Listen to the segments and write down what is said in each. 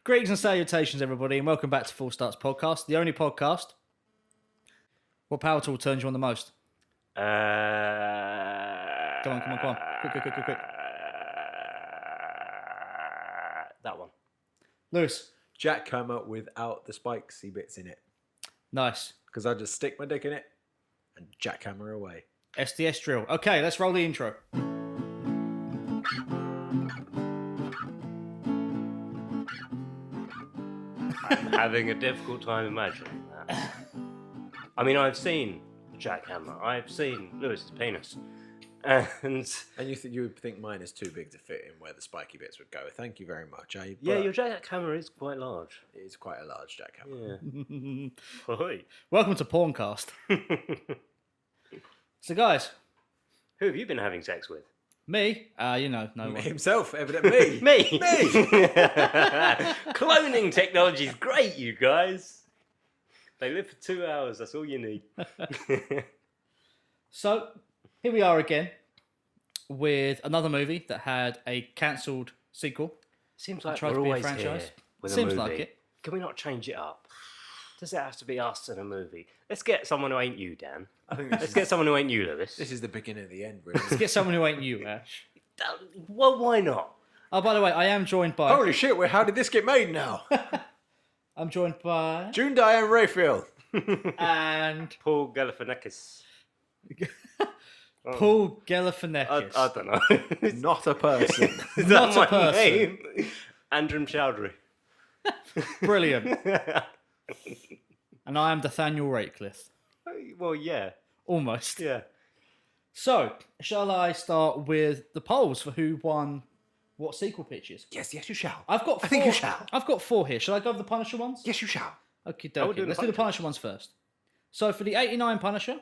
Greetings and salutations, everybody, and welcome back to Full Starts Podcast, the only podcast. What power tool turns you on the most? Come on. Quick. That one. Lewis. Jackhammer without the spiky bits in it. Nice. Because I just stick my dick in it and jackhammer away. SDS drill. Okay, let's roll the intro. I'm having a difficult time imagining that. I mean, I've seen the jackhammer. I've seen Lewis's penis. And you would think mine is too big to fit in where the spiky bits would go. Thank you very much. yeah, your jackhammer is quite large. It is quite a large jackhammer. Yeah. Oi. Welcome to Porncast. So, guys, Who have you been having sex with? me, no one. Himself, evidently. Me. Cloning technology is great, you guys. They live for 2 hours. That's all you need. So, here we are again with another movie that had a cancelled sequel. Seems like Tried we're to be a always franchise. here with Seems a movie. like it. Can we not change it up? Does it have to be us in a movie? Let's get someone who ain't you, Dan. I think Let's get someone who ain't you, Lewis. this is the beginning of the end, really. Let's get someone who ain't you, Ash. Well, why not? Oh, by the way, I am joined by... Holy shit, how did this get made now? I'm joined by... June Diane Rayfield. And... Paul Galifianakis. Paul Galifianakis. I don't know. Not a person. Is Not that a person. name? Andrew Chowdhury. Brilliant. And I am Nathaniel Ratcliffe. Well, yeah. Almost. Yeah. So, shall I start with the polls for who won what sequel pitches? Yes, you shall. I've got 4. I think you shall. I've got 4 here. Shall I go with the Punisher ones? Yes, you shall. Okay, I will do dokie. the Let's do the Punisher ones first. So, for the 89 Punisher,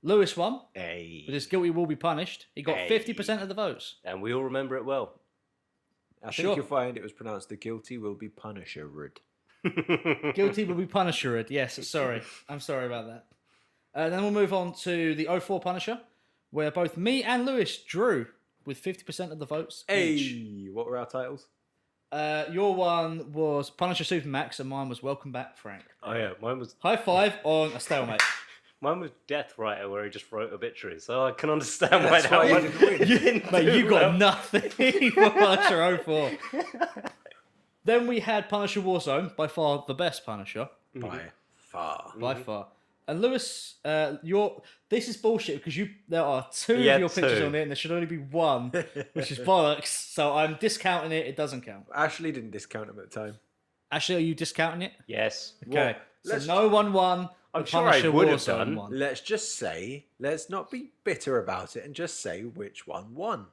Lewis won. Hey. With his Guilty Will Be Punished. He got Hey. 50% of the votes. And we all remember it well. I think Sure. you'll find it was pronounced the guilty will be punisher. Guilty Will Be Punisher. Yes, sorry. I'm sorry about that. Then we'll move on to the 04 Punisher, where both me and Lewis drew with 50% of the votes each. Hey, what were our titles? Your one was Punisher Supermax, and mine was Welcome Back, Frank. Oh, yeah. High five on a stalemate. Mine was Death Writer, where he just wrote obituaries. So I can understand That's why why that you one didn't win. didn't Mate, do you got well. nothing for Punisher 04. Then we had Punisher Warzone, by far the best Punisher, By far. by far. And Lewis, this is bullshit because there are 2 Yeah, of your pictures 2. on it, and there should only be 1, which is bollocks. So I'm discounting it. It doesn't count. Ashley didn't discount him at the time. Actually, are you discounting it? Yes. Okay. Well, So no one won. I'm the sure I Punisher would have Warzone done. one. Let's just say, let's not be bitter about it and just say which one won.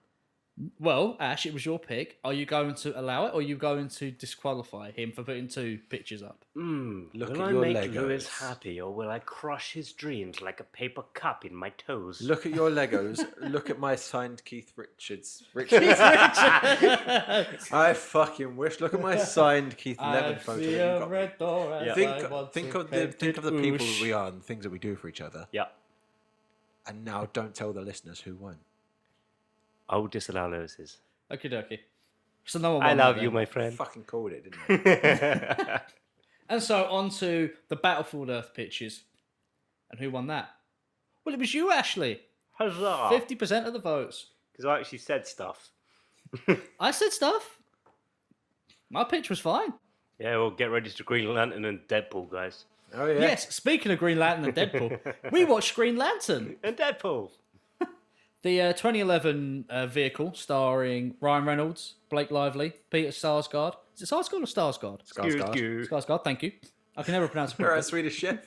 Well, Ash, it was your pick. Are you going to allow it, or are you going to disqualify him for putting 2 pictures up? Look will at I your make Legos. Lewis happy, or will I crush his dreams like a paper cup in my toes? Look at your Legos. Look at my signed Keith Richards. I fucking wish. Look at my signed Keith Levin photo. that you got me. Think of the people that we are and the things that we do for each other. Yeah. And now don't tell the listeners who won. I will disallow Lewis's. Okie dokie. So no one I won love that you, then. my friend. Fucking called it, didn't I? And so on to the Battlefield Earth pitches. And who won that? Well, it was you, Ashley. Huzzah! 50% of the votes. Because I actually said stuff. I said stuff. My pitch was fine. Yeah, well, get ready to Green Lantern and Deadpool, guys. Oh yeah. Yes, speaking of Green Lantern and Deadpool, we watched Green Lantern. And Deadpool! The 2011 vehicle starring Ryan Reynolds, Blake Lively, Peter Sarsgaard. Is it Sarsgaard or Starsgaard? Skarsgård. Skarsgård, thank you. I can never pronounce it You're a properly. Swedish chef.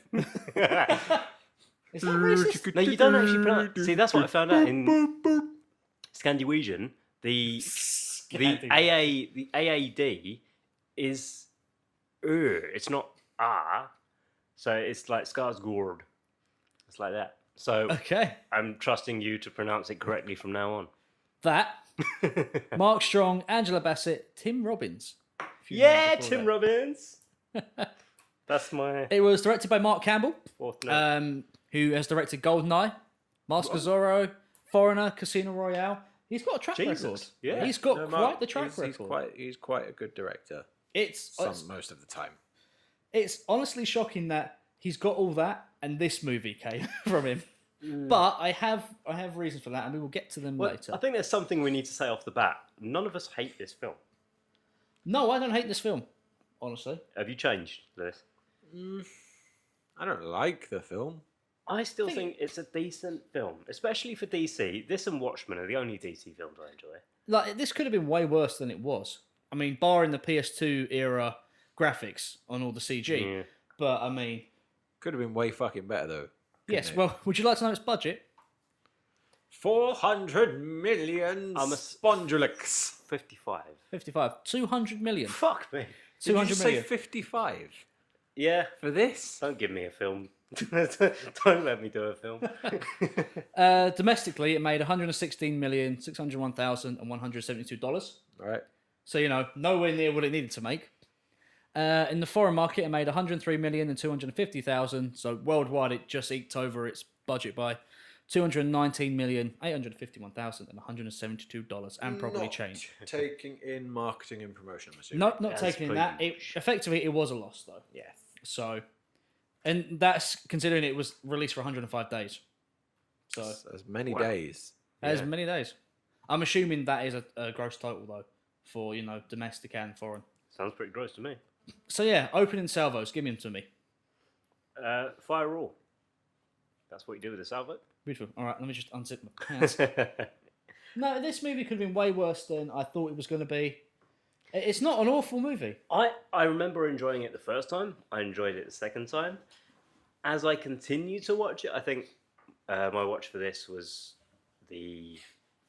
Is that racist? No, you don't actually pronounce... See, that's what I found out in Scandinavian. The AAD is it's not ah. So it's like Skarsgård. It's like that. So Okay. I'm trusting you to pronounce it correctly from now on. That. Mark Strong, Angela Bassett, Tim Robbins. Yeah, Tim Robbins. That's my It was directed by Mark Campbell, fourth note. who has directed GoldenEye, Mask of Zorro, Foreigner, Casino Royale. He's got a track Jesus. record. Yeah. He's got No, quite Mark, the track he's record. quite a good director. most of the time. It's honestly shocking that he's got all that and this movie came from him. But I have reasons for that, and we will get to them later. I think there's something we need to say off the bat. None of us hate this film. No, I don't hate this film, honestly. Have you changed, Lewis? I don't like the film. I still think it's a decent film, especially for DC. This and Watchmen are the only DC films I enjoy. Like, this could have been way worse than it was. I mean, barring the PS2 era graphics on all the CG. Yeah. But, I mean... Could have been way fucking better, though. Yes, it? well, would you like to know its budget? 400 million spondulix. 55. 55. 200 million. Fuck me. 200 Did you million. say 55 Yeah. for this? Don't give me a film. Don't let me do a film. Domestically, it made $116,601,172. Right. So, you know, nowhere near what it needed to make. In the foreign market, it made $103,250,000. So worldwide, it just eked over its budget by $219,851,172 and probably change. Taking in marketing and promotion, I'm assuming. Not taking in that. Effectively, it was a loss, though. Yes. So, and that's considering it was released for 105 days. So, as many days. as many days. I'm assuming that is a gross total, though, for, you know, domestic and foreign. Sounds pretty gross to me. So, yeah, opening salvos. Give them to me. Fire raw. That's what you do with a salvo. Beautiful. All right, let me just unzip my pants. No, this movie could have been way worse than I thought it was going to be. It's not an awful movie. I remember enjoying it the first time. I enjoyed it the second time. As I continue to watch it, I think my watch for this was the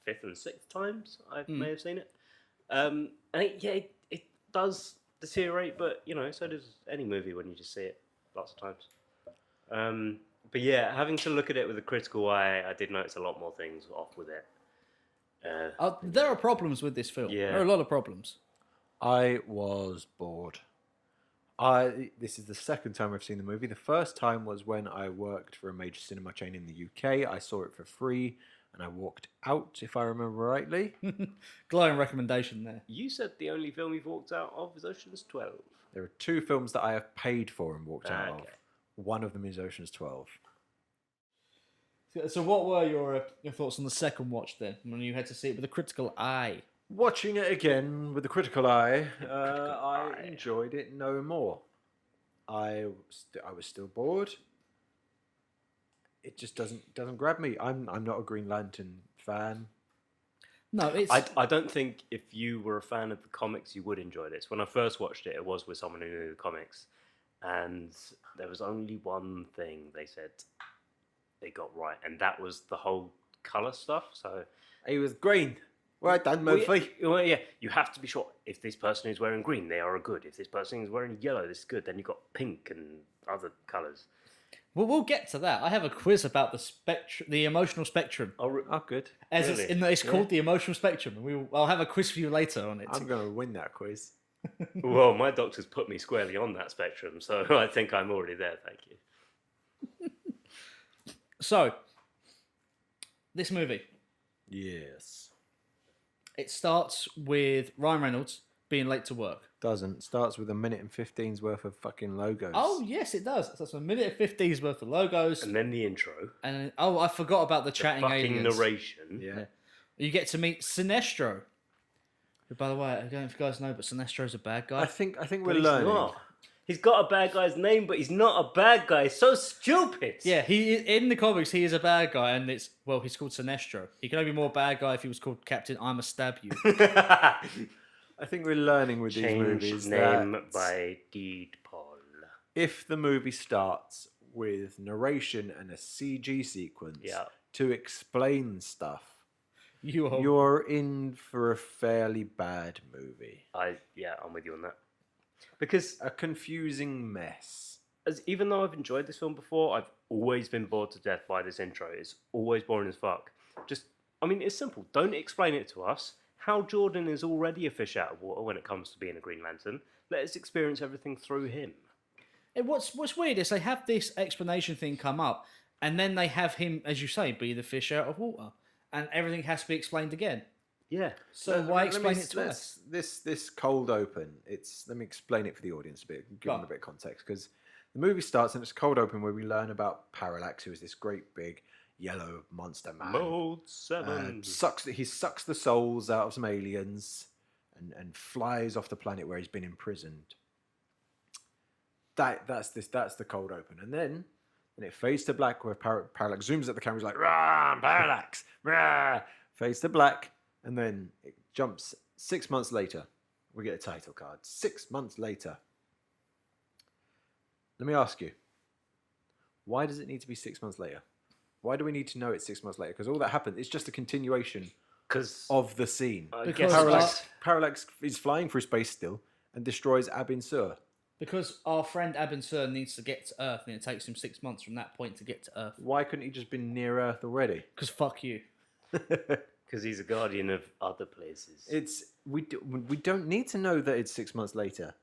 5th and 6th times I may have seen it. And it does deteriorate, but, you know, so does any movie when you just see it lots of times. But yeah, having to look at it with a critical eye, I did notice a lot more things off with it. There are problems with this film. Yeah. There are a lot of problems. I was bored. This is the second time I've seen the movie. The first time was when I worked for a major cinema chain in the UK. I saw it for free, and I walked out, if I remember rightly. Glowing recommendation there. You said the only film you've walked out of is Ocean's 12. There are 2 films that I have paid for and walked out of. Okay. One of them is Ocean's 12. So what were your thoughts on the second watch then, when you had to see it with a critical eye? Watching it again with a critical eye, I enjoyed it no more. I was still bored. It just doesn't grab me. I'm not a Green Lantern fan. No, it's... I don't think if you were a fan of the comics, you would enjoy this. When I first watched it, it was with someone who knew the comics. And there was only one thing they said they got right, and that was the whole colour stuff. So He was green. Well done, Murphy. Well, yeah, you have to be sure. If this person is wearing green, they are a good. If this person is wearing yellow, this is good. Then you've got pink and other colours. Well, we'll get to that. I have a quiz about the emotional spectrum. Oh, good. As really? it's called the emotional spectrum. I'll have a quiz for you later on it. I'm going to win that quiz. Well, my doctor's put me squarely on that spectrum, so I think I'm already there, thank you. So, this movie, Yes. it starts with Ryan Reynolds being late to work. Doesn't. Starts with 1 minute and 15's worth of fucking logos. Oh, yes, it does. So it's 1 minute and 15's worth of logos. And then the intro. And, I forgot about the chatting Fucking aliens. narration. Yeah. You get to meet Sinestro. Who, by the way, I don't know if you guys know, but Sinestro's a bad guy. I think But we're he's learning. not. He's got a bad guy's name, but he's not a bad guy. It's so stupid. Yeah, in the comics, he is a bad guy, and he's called Sinestro. He could only be more bad guy if he was called Captain I'ma Stab You. I think we're learning with these Change movies name that by deed, Paul. if the movie starts with narration and a CG sequence Yeah. to explain stuff, You are... you're in for a fairly bad movie. I'm with you on that. Because A confusing mess. even though I've enjoyed this film before, I've always been bored to death by this intro. It's always boring as fuck. It's simple. Don't explain it to us. Hal Jordan is already a fish out of water when it comes to being a Green Lantern. Let us experience everything through him. And what's weird is they have this explanation thing come up, and then they have him, as you say, be the fish out of water, and everything has to be explained again. Yeah. So why explain it twice? This cold open. Let me explain it for the audience a bit, give Go them on. a bit of context, because the movie starts and it's a cold open where we learn about Parallax, who is this great big yellow monster man. Mode 7. He sucks the souls out of some aliens and flies off the planet where he's been imprisoned. That's the cold open, and then it fades to black where Parallax zooms at the camera. He's like, "Rah, Parallax!" Rah! Fades to black, and then it jumps 6 months later. We get a title card. 6 months later. Let me ask you, why does it need to be 6 months later? Why do we need to know it's 6 months later? Because all that happened, it's just a continuation Because of the scene. Because Parallax is flying through space still and destroys Abin Sur. Because our friend Abin Sur needs to get to Earth, and it takes him 6 months from that point to get to Earth. Why couldn't he just been near Earth already? Because fuck you. because he's a guardian of other places. We don't need to know that it's 6 months later.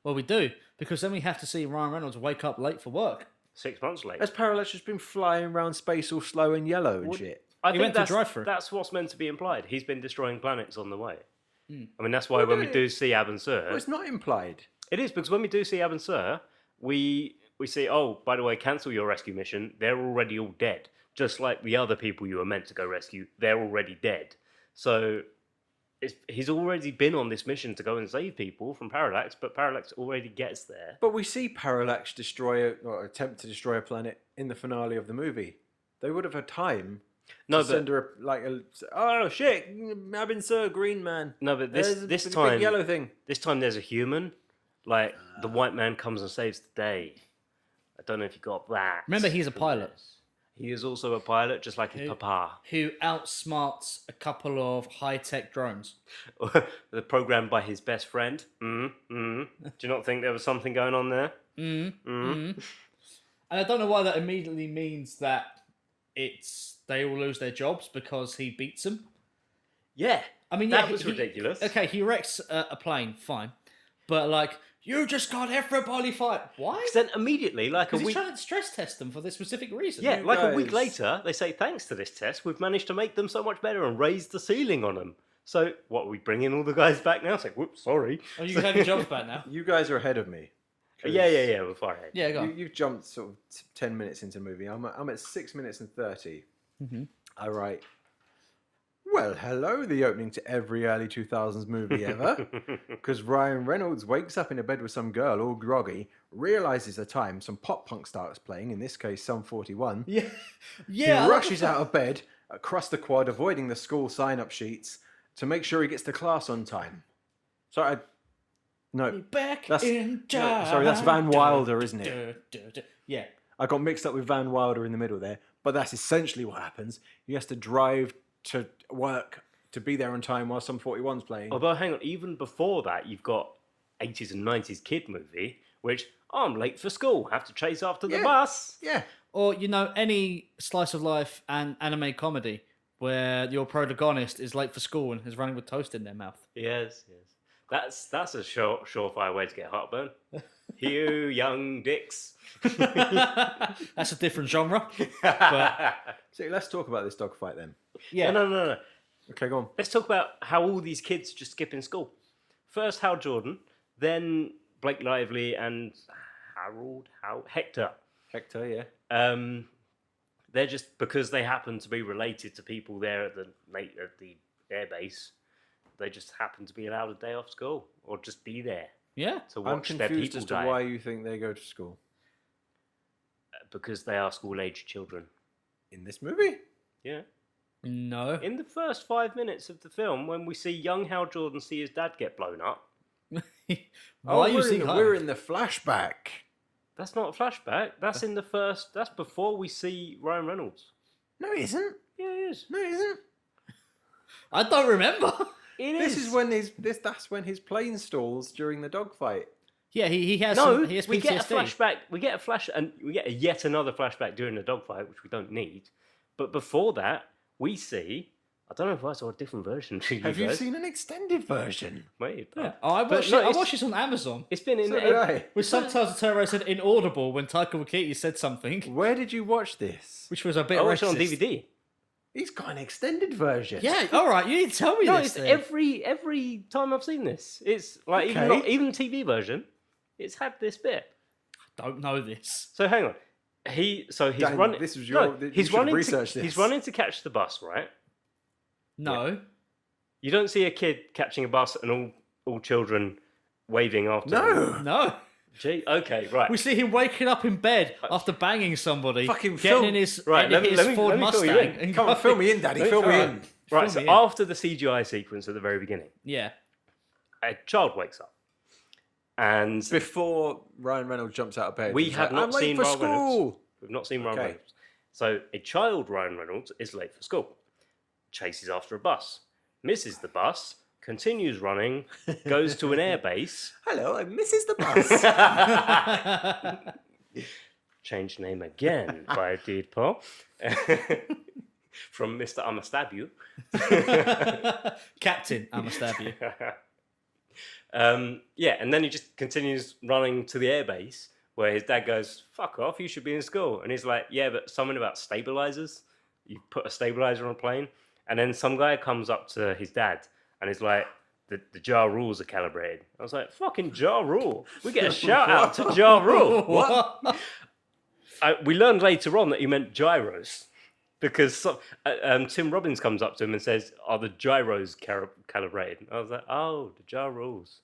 Well, we do, because then we have to see Ryan Reynolds wake up late for work. 6 months later. Has Parallax just been flying around space all slow and yellow and shit? I He think went to drive-through. that's what's meant to be implied. He's been destroying planets on the way. I mean, that's why when we do see Abin Sur... Well, it's not implied. It is, because when we do see Abin Sur, we see, oh, by the way, cancel your rescue mission. They're already all dead. Just like the other people you were meant to go rescue, they're already dead. So he's already been on this mission to go and save people from Parallax, but Parallax already gets there. But we see Parallax attempt to destroy a planet in the finale of the movie. They would have had time to send her oh shit, Abin Sur, Green Man. No, but There's this a big time, yellow thing. This time there's a human. Like the white man comes and saves the day. I don't know if you got that. Remember, he's a pilot. He is also a pilot, just like his papa. Who outsmarts a couple of high-tech drones. Programmed by his best friend. Do you not think there was something going on there? And I don't know why that immediately means that they all lose their jobs because he beats them. Yeah. I mean, that was ridiculous. Okay, he wrecks a plane, fine. But, like, you just got everybody fired. Why? Because then immediately, like a Because he's week... trying to stress test them for this specific reason. Yeah, You like a guys- week later, they say, thanks to this test, we've managed to make them so much better and raise the ceiling on them. So, what, are we bringing all the guys back now? It's like, whoops, sorry. Oh, you have your jobs back now. You guys are ahead of me. Yeah, we're far ahead. Yeah, go on. You've jumped sort of 10 minutes into the movie. I'm at 6 minutes and 30. I write, well, hello, the opening to every early 2000s movie ever. Because Ryan Reynolds wakes up in a bed with some girl all groggy, realises the time, some pop punk starts playing, in this case, Sum 41. Yeah. He Yeah. rushes out of bed, across the quad, avoiding the school sign-up sheets, to make sure he gets to class on time. Sorry, Back that's in time. sorry, that's Van Wilder, isn't it? Yeah. I got mixed up with Van Wilder in the middle there, but that's essentially what happens. He has to drive to work to be there on time while Sum 41's playing. Although, hang on, even before that, you've got 80s and 90s kid movie, which, oh, I'm late for school, have to chase after the Yeah. bus. Yeah. Or, any slice of life and anime comedy where your protagonist is late for school and is running with toast in their mouth. Yes. That's a surefire way to get heartburn. You young dicks. That's a different genre. But, So let's talk about this dogfight then. yeah. No. Okay, go on. Let's talk about how all these kids just skip in school. First, Hal Jordan, then Blake Lively and Hector. Hector, yeah. They're just, because they happen to be related to people there at the airbase, they just happen to be allowed a day off school or just be there Yeah. to I'm watch their confused people as to die. why you think they go to school. Because they are school-age children. In this movie? Yeah. No. In the first 5 minutes of the film, when we see young Hal Jordan see his dad get blown up, Why you see we're in the flashback. that's not a flashback. That's in the first. That's before we see Ryan Reynolds. No, it isn't. Yeah, it is. No, it isn't. I don't remember. It This is. is when that's when his plane stalls during the dogfight. Yeah, he has No, some, he has we get a PTSD. flashback. We get a flash, and we get yet another flashback during the dogfight, which we don't need. But before that, we see. I don't know if I saw a different version. To Have you guys. seen an extended version? Wait, Yeah. Oh, I watched, no, I it's- watched this on Amazon. it's been in. So did I. With subtitles that turned around and said inaudible when Taika Waititi said something, Where did you watch this? which was a bit I watched it on racist. DVD. He's got an extended version. Yeah, all right. You need to tell me No, this. it's Then. every time I've seen this. It's like Okay. even TV version, it's had this bit. Don't know this. So hang on. He's Dan, running. this was your- you he's should have running. researched He's this. running to catch the bus, right? No. You don't see a kid catching a bus and all children waving after him. No. No. Gee, okay, right. We see him waking up in bed after banging somebody, Fucking getting film- in his, Right, in his let me- Ford let me fill you Mustang. in. And Come on, going- fill me in, Daddy. Fill me in. Right, so me in. after the CGI sequence at the very beginning, Yeah. a child wakes up. And Before Ryan Reynolds jumps out of bed. we he's have like, not "I'm late seen for Ryan Reynolds. school." We've not seen Ryan Okay. Reynolds. So a child Ryan Reynolds is late for school, chases after a bus, misses the bus, continues running, goes to an airbase, Hello, I'm Mrs. the Bus. changed name again by Deadpool, from Mr. I'ma stab you. Captain, I'ma stab you. Yeah, and then he just continues running to the airbase where his dad goes, "Fuck off, you should be in school." And he's like, "Yeah, but something about stabilizers. You put a stabilizer on a plane." And then some guy comes up to his dad and he's like, the Ja Rules are calibrated. I was like, "Fucking Ja Rule. We get a shout out to Ja Rule." What? We learned later on that he meant gyros. Because Tim Robbins comes up to him and says, "Are the gyros calibrated?" I was like, "Oh, the Ja Rules."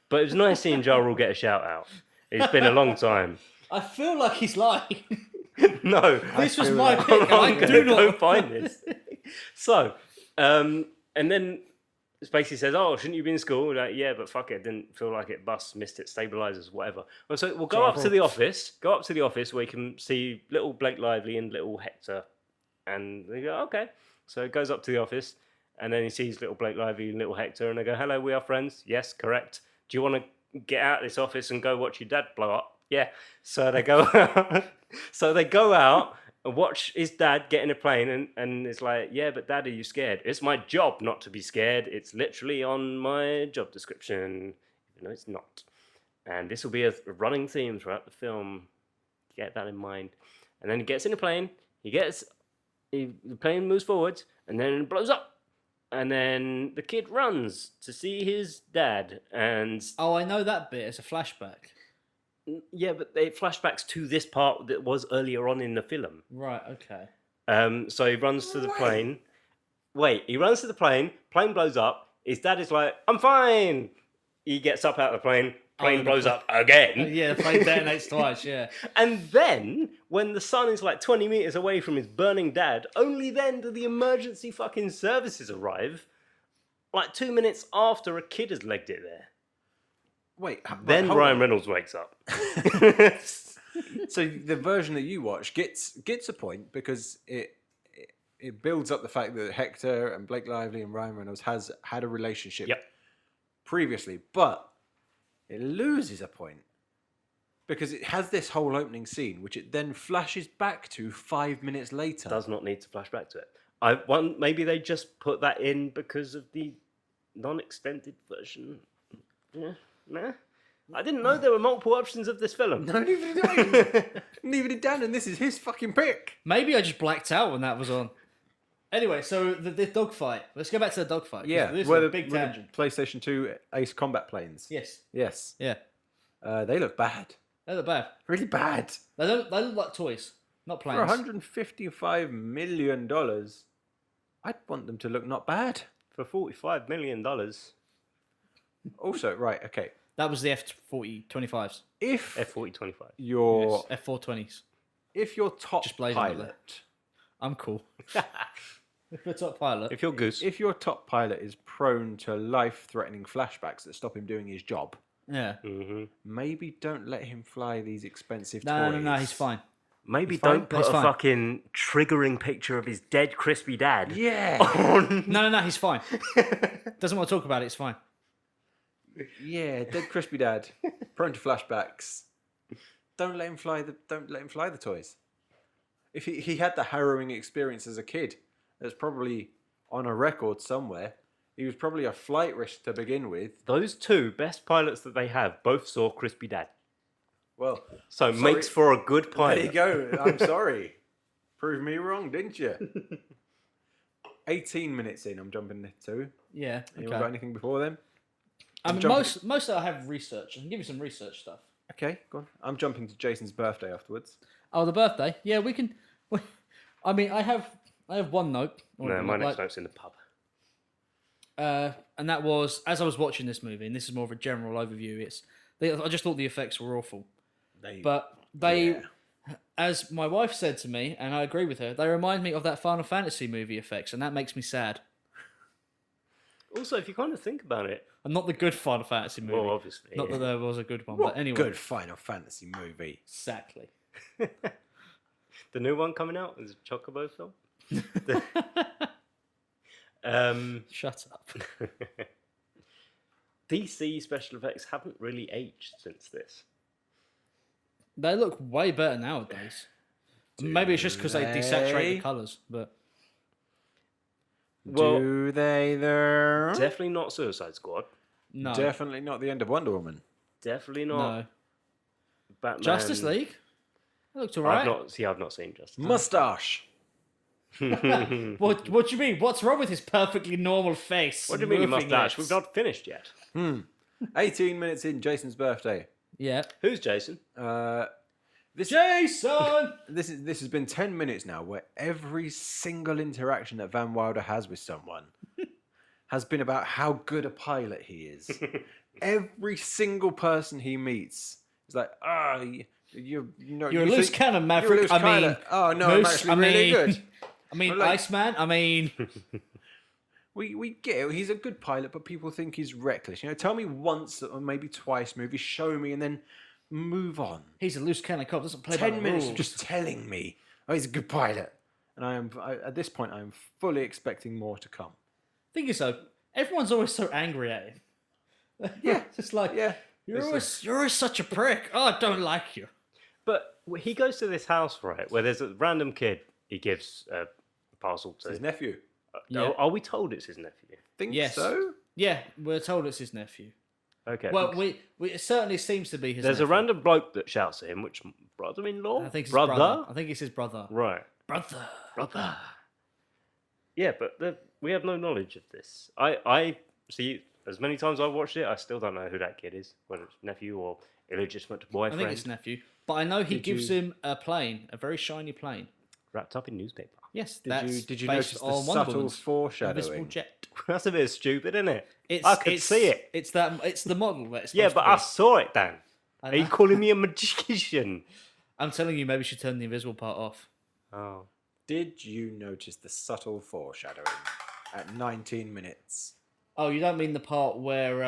But it was nice seeing Ja Rule get a shout out. It's been a long time. I feel like he's lying. No, This was feel my like- pick, and I'm I going do to go not. find this. So, and then Spacey says, "Oh, shouldn't you be in school?" We're like, "Yeah, but fuck it, didn't feel like it. Bus missed its stabilizers, whatever." Well, so we'll go up to the office. Go up to the office where you can see little Blake Lively and little Hector. And they go, "Okay." So he goes up to the office, and then he sees little Blake Lively and little Hector, and they go, "Hello, we are friends." "Yes, correct. Do you want to get out of this office and go watch your dad blow up?" "Yeah." So they go out. So they go out and watch his dad get in a plane, and it's like, "Yeah, but Dad, are you scared?" "It's my job not to be scared. It's literally on my job description." No, it's not. And this will be a running theme throughout the film. Get that in mind. And then he gets in a plane. The plane moves forward, and then it blows up. And then the kid runs to see his dad. And Oh, I know that bit. It's a flashback. yeah, but it flashbacks to this part that was earlier on in the film. Right. Okay. So he runs to the plane. He runs to the plane. Plane blows up. His dad is like, "I'm fine." He gets up out of the plane. Plane the blows pla- up again. Yeah, the plane detonates twice. Yeah. And then, when the sun is like 20 meters away from his burning dad, only then do the emergency fucking services arrive. Like 2 minutes after a kid has legged it there. Wait, Then hold Ryan on. Reynolds wakes up. So the version that you watch gets a point because it builds up the fact that Hector and Blake Lively and Ryan Reynolds has had a relationship Yep. previously, but it loses a point because it has this whole opening scene, which it then flashes back to 5 minutes later. Does not need to flash back to it. Maybe they just put that in because of the non-extended version. Yeah, nah. I didn't know there were multiple options of this film. No, neither did I. Neither did Dan, and this is his fucking pick. Maybe I just blacked out when that was on. Anyway, so the dogfight. Let's go back to the dogfight. 'cause Yeah, This is where a the big where the tangent. PlayStation 2 Ace Combat planes. Yes. Yes. Yeah. They look bad. They look bad. Really bad. They look like toys, not For planes. $155 million, I'd want them to look not bad. For $45 million. Also, right, okay. That was the F-40-25s. If F-40-25. your Yes, F-420s. if your top Just blazing up there. pilot, I'm cool. If you're top pilot. If you're Goose. if your top pilot is prone to life-threatening flashbacks that stop him doing his job, Yeah. Mm-hmm. maybe don't let him fly these expensive No, toys. no, he's fine. Maybe He's fine. don't put He's a fine. fucking triggering picture of his dead crispy dad Yeah, on. No, he's fine. Doesn't want to talk about it. It's fine. yeah, dead crispy dad, prone to flashbacks. Don't let him fly the toys. If he had the harrowing experience as a kid, that's probably on a record somewhere. He was probably a flight risk to begin with. Those two best pilots that they have both saw crispy dad. Well, So Sorry. makes for a good there pilot. you go. I'm sorry. Proved me wrong, didn't you? 18 minutes in, I'm jumping to. Yeah. Anyone Okay. got anything before then? I mean, jumping- most of it I have research. I can give you some research stuff. Okay, go on. I'm jumping to Jason's birthday afterwards. Oh, the birthday. Yeah, we can. I mean, I have one note. No, my next note's in the pub. And that was as I was watching this movie, and this is more of a general overview. I just thought the effects were awful, but they, as my wife said to me, and I agree with her, they remind me of that Final Fantasy movie effects, and that makes me sad. Also, if you kind of think about it, And not the good Final Fantasy movie. well, obviously, Not yeah. that there was a good one, What but anyway. good Final Fantasy movie? Exactly. the new one coming out is a Chocobo film. Shut up. DC special effects haven't really aged since this. They look way better nowadays. Maybe it's just because they desaturate they? the colours, but Well, Do they there? definitely not Suicide Squad. no. Definitely not the end of Wonder Woman. Definitely not No. Batman. Justice League? That looked I've alright. not seen Justice. Mustache. What do you mean? What's wrong with his perfectly normal face? What do you mean, you moving mustache? lips? We've not finished yet. 18 minutes in, Jason's birthday. Yeah. Who's Jason? Jason! This has been 10 minutes now where every single interaction that Van Wilder has with someone has been about how good a pilot he is. Every single person he meets is like, you're You're a loose cannon, Maverick. loose I mean, cannon. Oh, no, I'm Moose, actually I really mean, good. I mean, Like- Iceman. I mean, We get it. He's a good pilot, but people think he's reckless. Tell me once or maybe twice, maybe show me, and then move on. he's a loose cannon cop. Doesn't play by 10 the minutes rules. of just telling me, he's a good pilot. And at this point, I'm fully expecting more to come. Thing is, though, everyone's always so angry at him. Yeah. It's just like, Yeah. you're always such a prick. Oh, I don't like you. But he goes to this house, right, where there's a random kid he gives a parcel to. His nephew. Yeah. Are we told it's his nephew? Think Yes. so? Yeah, we're told it's his nephew. Okay. Well, it certainly seems to be his there's nephew. a random bloke that shouts at him, which brother-in-law? I think it's his brother? brother. I think it's his brother. Right. Brother. Yeah, but we have no knowledge of this. I see, as many times I've watched it, I still don't know who that kid is, whether it's nephew or illegitimate I boyfriend. think it's nephew. But I know he Did gives you- him a plane, a very shiny plane. Wrapped up in newspaper. Yes, Did that's you based notice the on Wonder subtle Woman's invisible foreshadowing? jet. That's a bit stupid, isn't it? It's, I could see it. It's the model that it's Yeah, supposed but to I be. saw it, Dan. I Are you know. calling me a magician? I'm telling you, maybe you should turn the invisible part off. Oh. Did you notice the subtle foreshadowing at 19 minutes? Oh, you don't mean the part where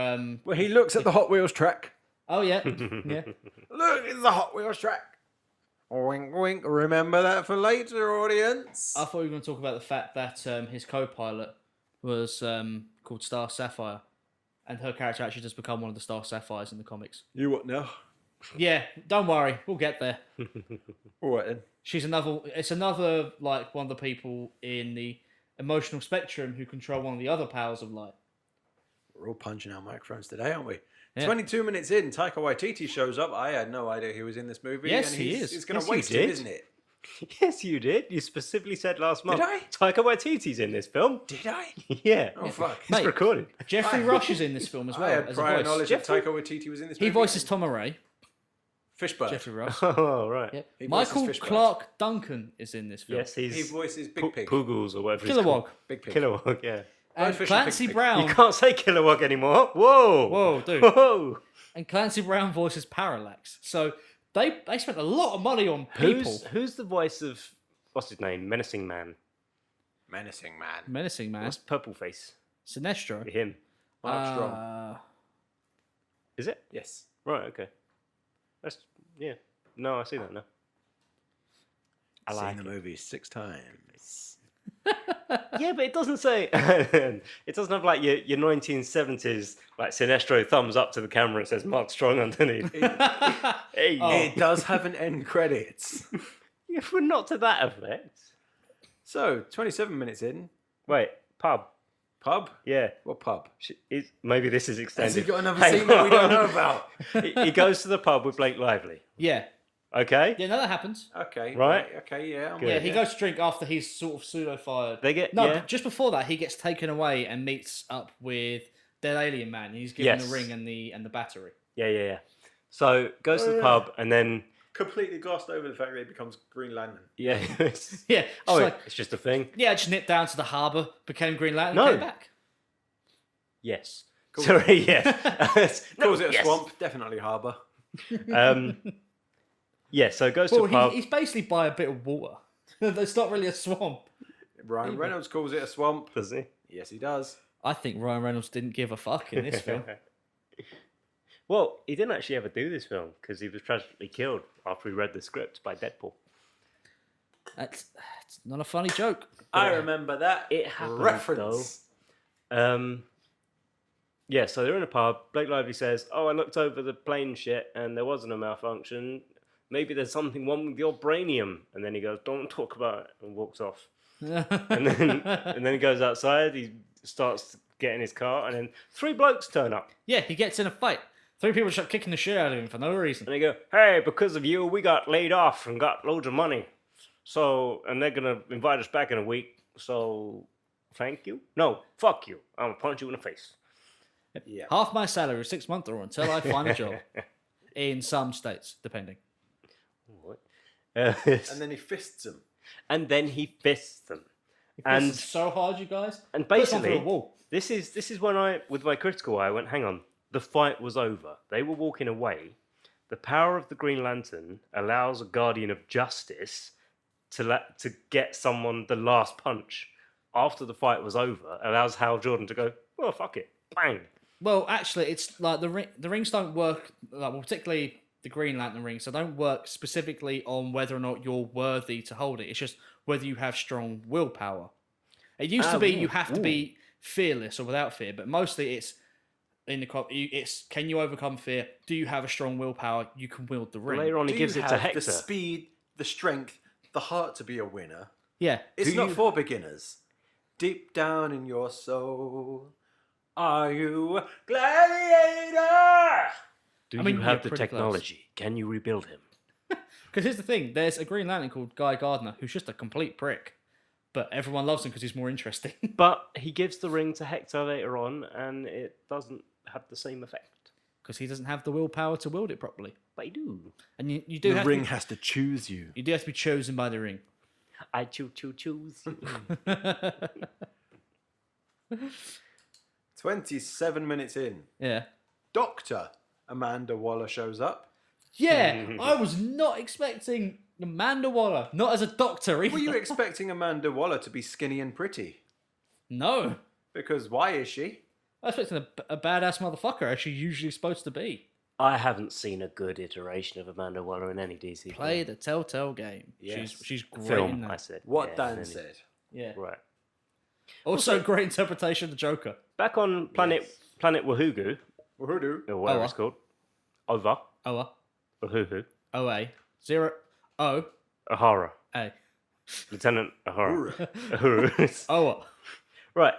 Well, he looks at the Hot Wheels track. Oh yeah, yeah. Look, it's the Hot Wheels track. Wink, wink. Remember that for later, audience. I thought we were going to talk about the fact that his co-pilot was called Star Sapphire, and her character actually just become one of the Star Sapphires in the comics. You what now? Yeah, don't worry, we'll get there. All right then. She's another. It's another like one of the people in the emotional spectrum who control one of the other powers of light. We're all punching our microphones today, aren't we? Yeah. 22 minutes in, Taika Waititi shows up. I had no idea he was in this movie. Yes, and he he's, is. It's going Yes, to you waste him, did. isn't it? Yes, you did. You specifically said last month. I? Taika Waititi's in this film. Did I? Yeah. Oh, fuck. It's Mate, recorded. Jeffrey Rush is in this film as well. I had as a prior voice. knowledge Jeffrey- that Taika Waititi was in this He movie. voices Tom Array. Fishbird. Jeffrey Rush. Oh, right. Yep. He voices Michael Fishbird. Clark Duncan is in this film. Yes, He he's voices Big Pig. Poogles or whatever. Kilowog. Big Pig. Kilowog, yeah. And Fish and Clancy Big Pig. Brown. You can't say Kilowog anymore. Whoa. Whoa, dude. Whoa. And Clancy Brown voices Parallax. So they spent a lot of money on people. Who's the voice of, what's his name? Menacing Man. Menacing man. Menacing Man. What's Purple Face? Sinestro. Him. Mark Strong. Is it? Yes. Right, okay. That's, yeah. No, I see that now. I Seen like the it. movie 6 times. Yeah, but it doesn't say. It doesn't have like your 1970s like Sinestro thumbs up to the camera. It says Mark Strong underneath. Hey, It does have an end credits. yeah, but not to that effect. So, 27 minutes in. Wait, pub. Pub? Yeah, What pub? maybe this is extended. Has he got another Hang scene that we don't on. know about? He goes to the pub with Blake Lively. Yeah. Okay. Yeah, no, that happens. Okay. Right. Okay. Yeah. I'm Good. Yeah, with he you. goes to drink after he's sort of pseudo-fired. They get No, yeah. just before that, he gets taken away and meets up with Dead Alien Man. And he's given Yes. the ring and the battery. Yeah. So goes to the yeah. pub and then Completely glossed over the fact that he becomes Green Lantern. yeah. it's- Yeah, oh, just like, it's just a thing. yeah, just nipped down to the harbour, became Green Lantern, No. and came back. Yes. Cool. Sorry. Yes. No, Calls it a yes. swamp. Definitely harbour. Yeah. So goes to Well, a pub. he's basically by a bit of water. It's not really a swamp. Ryan Reynolds calls it a swamp. Does he? Yes, he does. I think Ryan Reynolds didn't give a fuck in this film. Well, he didn't actually ever do this film because he was tragically killed after he read the script by Deadpool. It's not a funny joke. I remember that. It happened, Reference. Yeah, so they're in a pub. Blake Lively says, "Oh, I looked over the plane shit and there wasn't a malfunction. Maybe there's something wrong with your brainium." And then he goes, "Don't talk about it," and walks off. And then he goes outside. He starts getting his car, and then 3 blokes turn up. Yeah, he gets in a fight. 3 people start kicking the shit out of him for no reason. And they go, "Hey, because of you, we got laid off and got loads of money. So, and they're gonna invite us back in a week. So, thank you. No, fuck you. I'm gonna punch you in the face." Yeah. Half my salary, 6 months or until I find a job. In some states, depending. What? And then he fists him. and then he fists them. This And is so hard, you guys. and Puts one through basically, a wall. this is when I, with my critical eye, I went, hang on, the fight was over. They were walking away. The power of the Green Lantern allows a Guardian of Justice to get someone the last punch after the fight was over. Allows Hal Jordan to go, well, fuck it, bang. Well, actually, it's like the rings don't work. Like, well, particularly the Green Lantern rings, so don't work specifically on whether or not you're worthy to hold it. It's just whether you have strong willpower. It used to be you have to be fearless or without fear, but mostly it's it's can you overcome fear? Do you have a strong willpower? You can wield the ring. Later on, he Do gives you it to have Hector. the speed, the strength, the heart to be a winner? Yeah, It's Do not you- for beginners. Deep down in your soul, are you a gladiator? Do I mean, you yeah, have the pretty close. technology? Can you rebuild him? because here's the thing: there's a Green Lantern called Guy Gardner who's just a complete prick, but everyone loves him because he's more interesting. But he gives the ring to Hector later on, and it doesn't have the same effect. Because he doesn't have the willpower to wield it properly, But I do. and you do The have ring to be, has to choose you. you do have to be chosen by the ring. I choose. 27 minutes in, Yeah. Dr. Amanda Waller shows up. Yeah, I was not expecting Amanda Waller, not as a doctor either. Were you expecting Amanda Waller to be skinny and pretty? No. Because why is she? I was expecting a badass motherfucker as she's usually supposed to be. I haven't seen a good iteration of Amanda Waller in any DC Play the Telltale game. Yes. She's great in film. that. I said What yeah, Dan in any- said. Yeah. Right. Also, great interpretation of the Joker. Back on Planet Wahugu, Woohoo. or whatever Oa. it's called, Ova, Oa. Wahugu, OA. 0 O Ahara, A. Lieutenant Ahara. Uhuru. Oa. Right.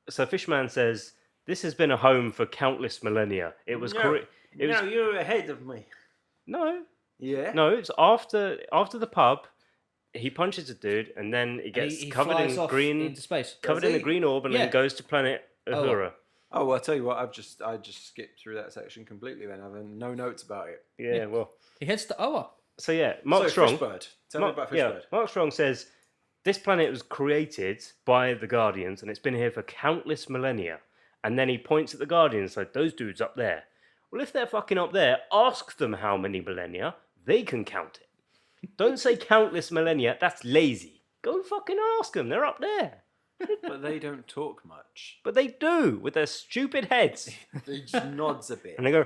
So Fishman says this has been a home for countless millennia. It was you're ahead of me. no. Yeah? It's after the pub. He punches a dude, and then he gets He covered flies in off green, into space. covered Does in a he? green orb, and Yeah. then goes to planet Uhura. Oh, well, I'll tell you what, I just skipped through that section completely then. I have no notes about it. Yeah, well. He heads to Oa. So yeah, Mark so, Strong. Fishbird. Tell me about Fishbird. Yeah, Mark Strong says this planet was created by the Guardians, and it's been here for countless millennia. And then he points at the Guardians, like those dudes up there. Well, if they're fucking up there, ask them how many millennia. They can count it. Don't say countless millennia. That's lazy. Go and fucking ask them. They're up there. But they don't talk much. But they do with their stupid heads. They just nods a bit. And they go,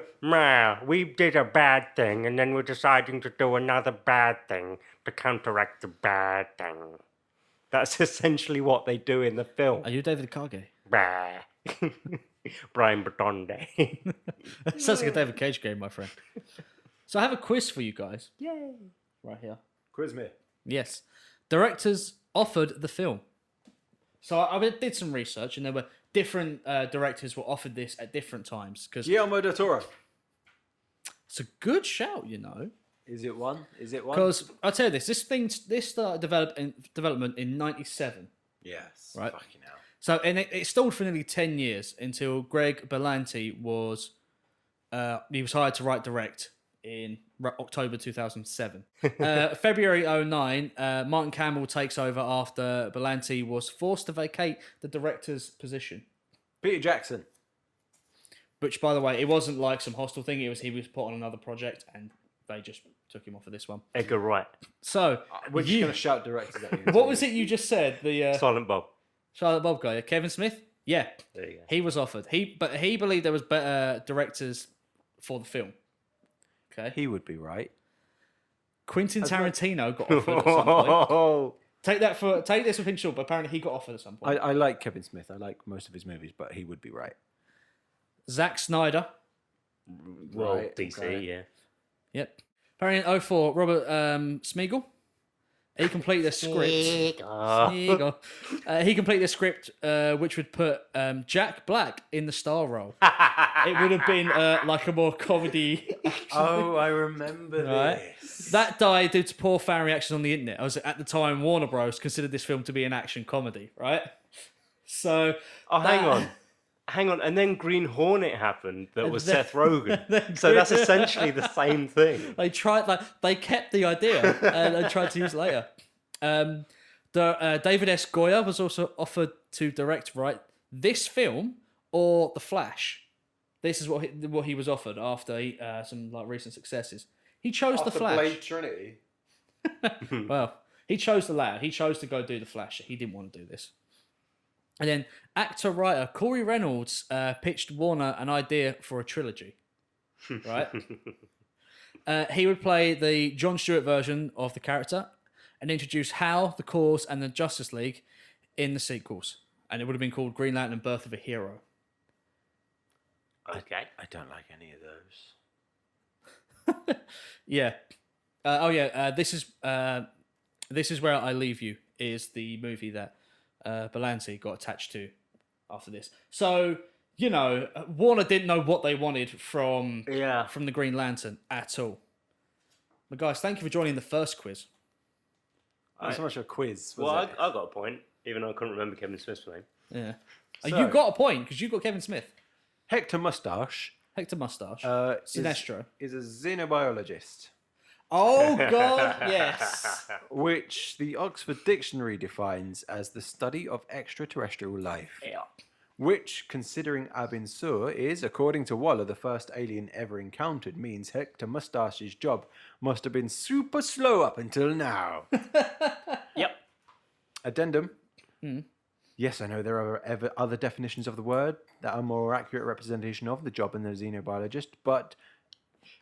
we did a bad thing, and then we're deciding to do another bad thing to counteract the bad thing. That's essentially what they do in the film. Are you David Cargay? Bah. Brian Bertonde. Sounds like a David Cage game, my friend. So I have a quiz for you guys. Yay. Right here. Quiz me. Yes. Directors offered the film. So I did some research, and there were different directors were offered this at different times. Because Guillermo del Toro. it's a good shout, you know. Is it one? Is it one? Because I'll tell you this started development in '97. Yes. Right. Fucking hell. So, and it stalled for nearly 10 years until Greg Berlanti was hired to write direct in October 2007. February '09, Martin Campbell takes over after Berlanti was forced to vacate the director's position. Peter Jackson. Which, by the way, it wasn't like some hostile thing. He was put on another project, and they just took him off of this one. Edgar Wright. So, We're just going to shout directors at you. what was it you just said? The Silent Bob. Charlotte Bob guy, Kevin Smith. Yeah, There you go. he was offered. But he believed there was better directors for the film. Okay. He would be right. Quentin Tarantino got offered at some point. Oh. Take this with pinch salt, but apparently he got offered at some point. I like Kevin Smith. I like most of his movies, but he would be right. Zack Snyder. Well, Right, DC, okay. yeah. Yep. Apparently in '04, Robert Smigel. He completed a script. Smigel. He completed a script which would put Jack Black in the star role. It would have been like a more comedy. Oh, I remember Right. this. That died due to poor fan reactions on the internet. At the time, Warner Bros. Considered this film to be an action comedy, right? So, Oh, hang on. And then Green Hornet happened. That was then- Seth Rogen. then So that's essentially the same thing. they kept the idea and they tried to use it later. David S. Goya was also offered to direct this film or The Flash. This is what he was offered after some recent successes. He chose The Flash. Blade Trinity. Well, he chose the latter. He chose to go do The Flash. He didn't want to do this. And then actor-writer Corey Reynolds pitched Warner an idea for a trilogy. Right? He would play the Jon Stewart version of the character and introduce Hal, the Cause, and the Justice League in the sequels. And it would have been called Green Lantern Birth of a Hero. Okay. I don't like any of those. Yeah. This is Where I Leave You is the movie that Berlanti got attached to after this. So, Warner didn't know what they wanted from the Green Lantern at all. But guys, thank you for joining the first quiz. Not so much a quiz. Well, I got a point, even though I couldn't remember Kevin Smith's name. Yeah. So- You got a point because you got Kevin Smith. Hector Mustache Hector Mustache. Sinestro is a xenobiologist, Oh, God, yes. which the Oxford Dictionary defines as the study of extraterrestrial life. Yeah. Which, considering Abin Sur is, according to Waller, the first alien ever encountered, means Hector Mustache's job must have been super slow up until now. Yep. Addendum. Yes, I know there are other definitions of the word that are more accurate representation of the job in the xenobiologist,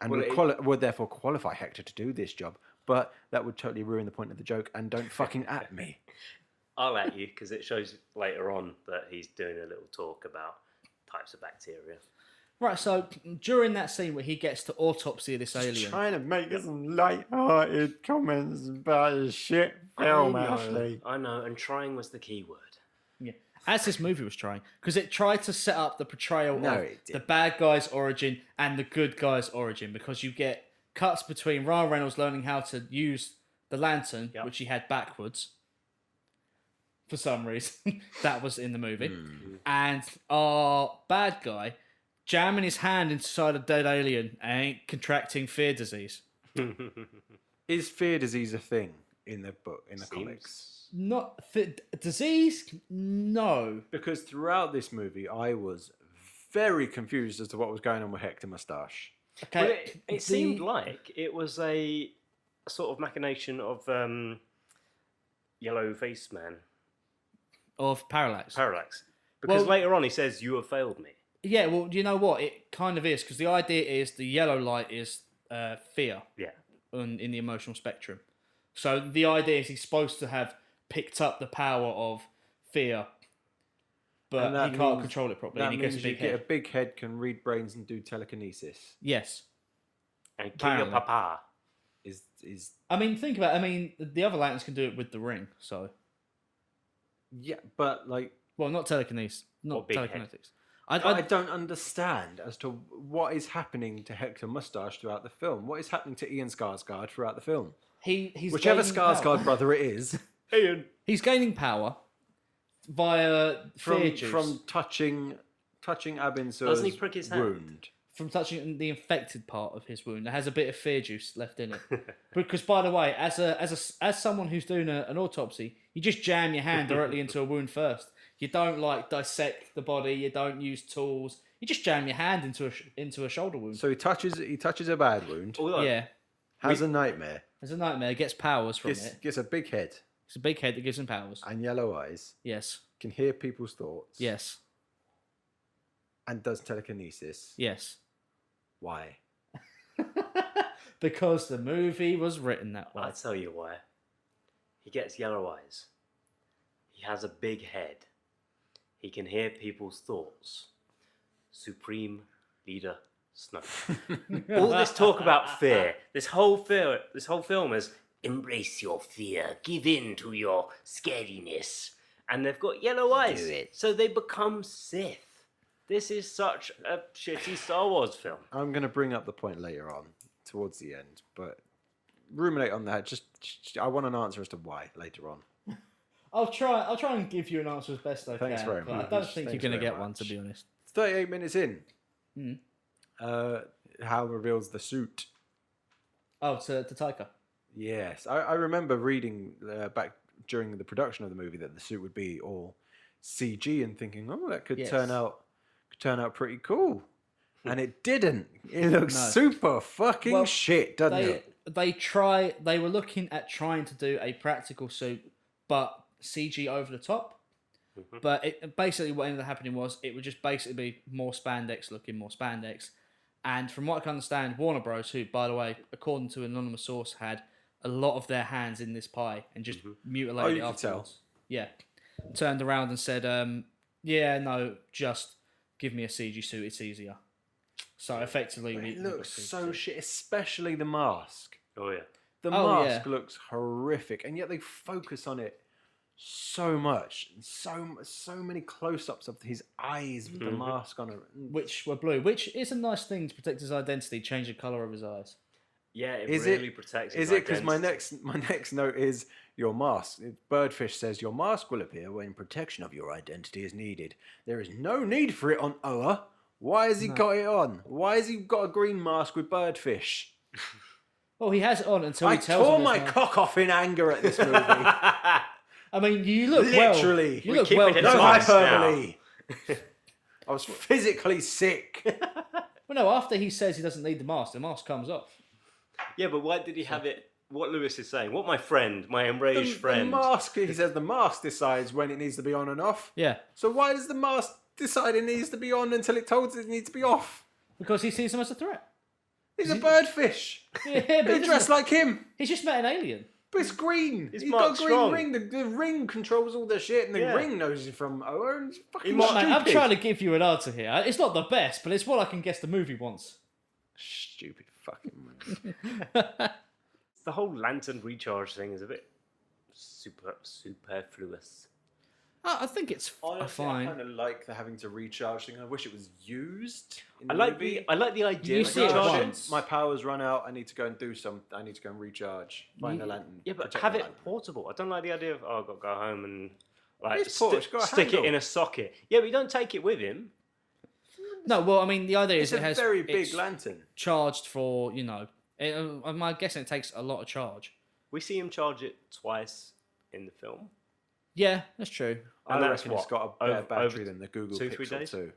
would therefore qualify Hector to do this job. But that would totally ruin the point of the joke, and don't fucking at me. I'll at you because it shows later on that he's doing a little talk about types of bacteria. Right, so during that scene where he gets to autopsy this alien. Trying to make some light-hearted comments about a shit film, Ashley. I know, and trying was the key word. Yeah. As this movie was trying, because it tried to set up the portrayal No, of it the didn't. bad guy's origin and the good guy's origin, because you get cuts between Ryan Reynolds learning how to use the lantern, Yep. which he had backwards for some reason. That was in the movie. And our bad guy jamming his hand inside a dead alien and contracting fear disease. Is fear disease a thing in the book, in the comics? Not disease? No. Because throughout this movie, I was very confused as to what was going on with Hector Mustache. Okay. Well, it seemed like it was a sort of machination of Yellow Face Man, Of parallax. Parallax. Because Well- later on he says, "You have failed me." Yeah, well, you know what? It kind of is, because the idea is the yellow light is fear Yeah. in the emotional spectrum. So the idea is he's supposed to have picked up the power of fear, but And that he can't means- control it properly, That and he gets means a you big get head. a big head, can read brains and do telekinesis. Yes. And kill your Apparently. papa. Is I mean, think about it. I mean, the other lanterns can do it with the ring, so... yeah, but like Well, not telekinesis. Or Not big head. telekinetics. I don't understand as to what is happening to Hector Mustache throughout the film. What is happening to Ian Skarsgård throughout the film? He's Whichever gaining Skarsgård power. brother it is, Ian. He's gaining power via fear juice. from touching Abin Doesn't he Sur's prick his hand? wound. From touching the infected part of his wound. It has a bit of fear juice left in it. Because, by the way, as someone who's doing an autopsy, you just jam your hand directly into a wound first. You don't like dissect the body. You don't use tools. You just jam your hand into a shoulder wound. So he touches a bad wound, Although, Yeah, has a nightmare, it's a nightmare. Gets powers from it. gets a big head It's a big head that gives him powers. and yellow eyes, Yes, can hear people's thoughts, yes, and does telekinesis. yes. Why? Because the movie was written that way. I'll tell you why. He gets yellow eyes. He has a big head. He can hear people's thoughts. Supreme Leader Snoke. All this talk about fear. This whole film is embrace your fear, give in to your scariness, and they've got yellow eyes, so they become Sith. This is such a shitty Star Wars film. I'm going to bring up the point later on, towards the end, but ruminate on that. Just I want an answer as to why later on. I'll try and give you an answer as best I Thanks can. very but I much. don't think Thanks you're going to very get one, much. to be honest. 38 minutes in. Mm. Hal reveals the suit. Oh, to Taika. Yes, I remember reading back during the production of the movie that the suit would be all CG and thinking, oh, that could Yes. turn out pretty cool. And it didn't. It looks No. super fucking Well, shit, doesn't it? They were looking at trying to do a practical suit, but CG over the top. But it basically what ended up happening was it would just basically be more spandex looking, more spandex. And from what I can understand, Warner Bros, who, by the way, according to an anonymous source, had a lot of their hands in this pie and just mutilated you it could tell. afterwards. Yeah. Turned around and said, yeah, no, just give me a CG suit, it's easier. So effectively, But we it got looks CG so suit. shit, especially the mask. Oh yeah. The Oh, mask yeah. looks horrific, and yet they focus on it so much. So many close-ups of his eyes with the mask on it. Which were blue, which is a nice thing to protect his identity, change the colour of his eyes. Yeah, it Is really it- protects his Is it because my identity. next note is your mask? Birdfish says your mask will appear when protection of your identity is needed. There is no need for it on Oa. Why has he got it on? Why has he got a green mask with Birdfish? Well, he has it on until I he tells tore him my there's no- cock off in anger at this movie. I mean, you look Literally. well. You We look keep well. it in No Nice hyperbole. I was physically sick. Well, no, after he says he doesn't need the mask comes off. Yeah, but why did he have it? What Lewis is saying, what my friend, my enraged The friend. mask, he says the mask decides when it needs to be on and off. Yeah, So why does the mask decide it needs to be on until it tells it needs to be off? because he sees him as a threat. He's a birdfish. Yeah, but They he dress doesn't- like him. he's just met an alien. But it's green. It's He's Mark got a green Strong. ring. The ring controls all the shit, and the Yeah. ring knows he's from Oa. And it's fucking Mark- stupid. Mate, I'm trying to give you an answer here. It's not the best, but it's what I can guess the movie wants. Stupid fucking movie. The whole lantern recharge thing is a bit superfluous. I think it's Honestly, I fine. kind of like the having to recharge thing. I wish it was used. In I the like movie. the idea You of see it recharging. once. My powers run out. I need to go and do some. I need to go and recharge. Find You- the lantern. Yeah, but protect have the it lantern. portable. I don't like the idea of I've got to go home and like It's portable, it's got a stick it handle. in a socket. Yeah, but you don't take it with him. No, well, I mean, the idea It's is a it has very big it's lantern. charged for, I'm guessing it takes a lot of charge. We see him charge it twice in the film. Yeah, that's true. I And that's reckon it's got a better over battery than the Google 2-3 Pixel days? 2.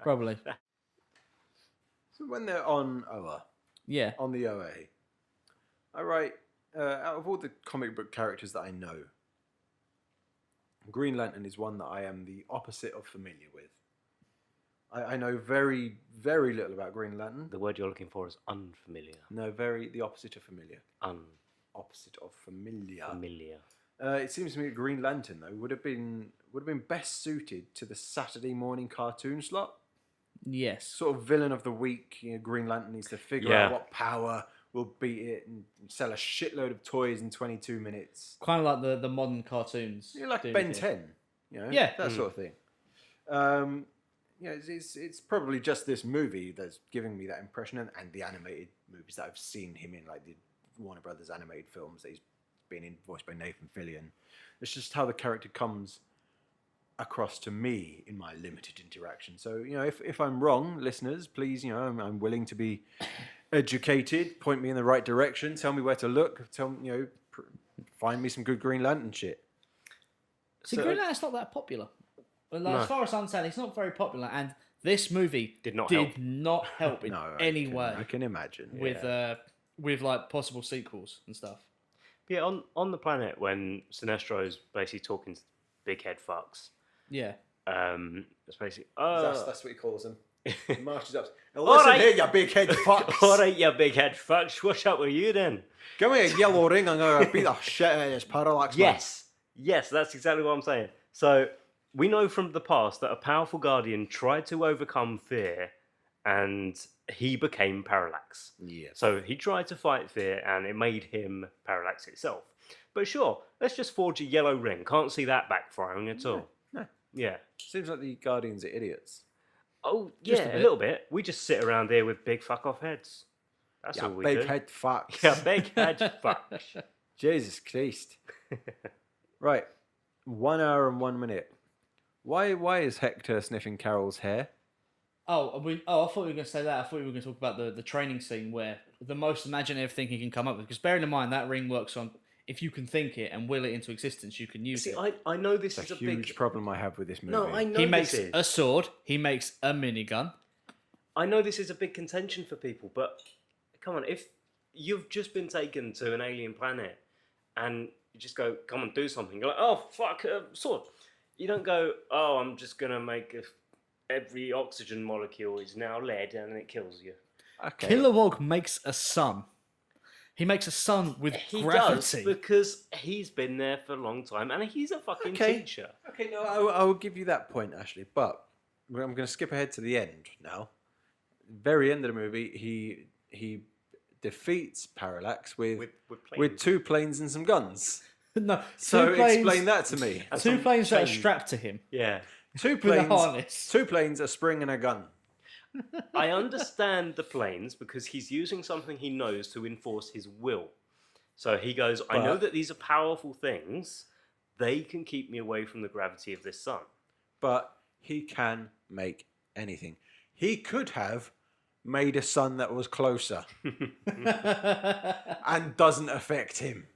Probably. So when they're on Oa, Yeah. on the OA, I write, out of all the comic book characters that I know, Green Lantern is one that I am the opposite of familiar with. I know very, very little about Green Lantern. The word you're looking for is unfamiliar. No, the opposite of familiar. Opposite of familiar. Unfamiliar. It seems to me that Green Lantern though would have been best suited to the Saturday morning cartoon slot. Yes. Sort of villain of the week. Green Lantern needs to figure Yeah. out what power will beat it and sell a shitload of toys in 22 minutes. Kind of like the modern cartoons. You're like do Ben here. 10, Yeah. that sort of thing. Yeah, it's probably just this movie that's giving me that impression, and the animated movies that I've seen him in, like the Warner Brothers animated films that he's been in, voiced by Nathan Fillion. It's just how the character comes across to me in my limited interaction. So, if I'm wrong, listeners, please, I'm willing to be educated. Point me in the right direction. Tell me where to look. Tell me, find me some good Green Lantern shit. See, So- Green Lantern's not that popular. Like, No. As far as I'm saying, it's not very popular, and this movie Did not help in No, any way I can imagine. with like possible sequels and stuff. Yeah, on the planet when Sinestro's basically talking to big head fucks. Yeah. It's basically That's what he calls them. He marches up. Now All listen right. here, you big head fucks. all right, you big head fucks. What's up with you then? Give me a yellow ring. I'm gonna beat the shit out of this Parallax. Man. Yes, that's exactly what I'm saying. So we know from the past that a powerful guardian tried to overcome fear, and he became Parallax. Yes. So he tried to fight fear, and it made him Parallax itself. But sure, let's just forge a yellow ring. Can't see that backfiring at all. No. Yeah. Seems like the Guardians are idiots. Oh, Just yeah, a a bit. little bit. We just sit around here with big fuck off heads. That's Yeah, all we big do. head fucks. Yeah, big head fucks. Jesus Christ. Right. 1 hour and 1 minute. Why is Hector sniffing Carol's hair? I thought we were going to say that. I thought we were going to talk about the training scene where the most imaginative thing he can come up with. Because bearing in mind that ring works on if you can think it and will it into existence, you can use See, it. I know this It's is a a huge big. problem I have with this movie. No, I know He this makes is. a sword. He makes a minigun. I know this is a big contention for people, but come on, if you've just been taken to an alien planet and you just go, come on, do something, you're like, oh, fuck, sword. You don't go, oh, I'm just going to make every oxygen molecule is now lead and it kills you. Okay. Kilowog makes a sun. He makes a sun with He gravity. does because he's been there for a long time and he's a fucking Okay. teacher. Okay, no, I will give you that point, Ashley. But I'm going to skip ahead to the end now. Very end of the movie, he defeats Parallax with planes. 2 planes and some guns. No, So two planes, explain that to me. And Two some planes that are chains. strapped to him 2 2 with a planes, harness. 2 planes, a spring and a gun. I understand the planes because he's using something he knows to enforce his will. So he goes, I know But- that these are powerful things. They can keep me away from the gravity of this sun. But he can make anything. He could have made a sun that was closer and doesn't affect him.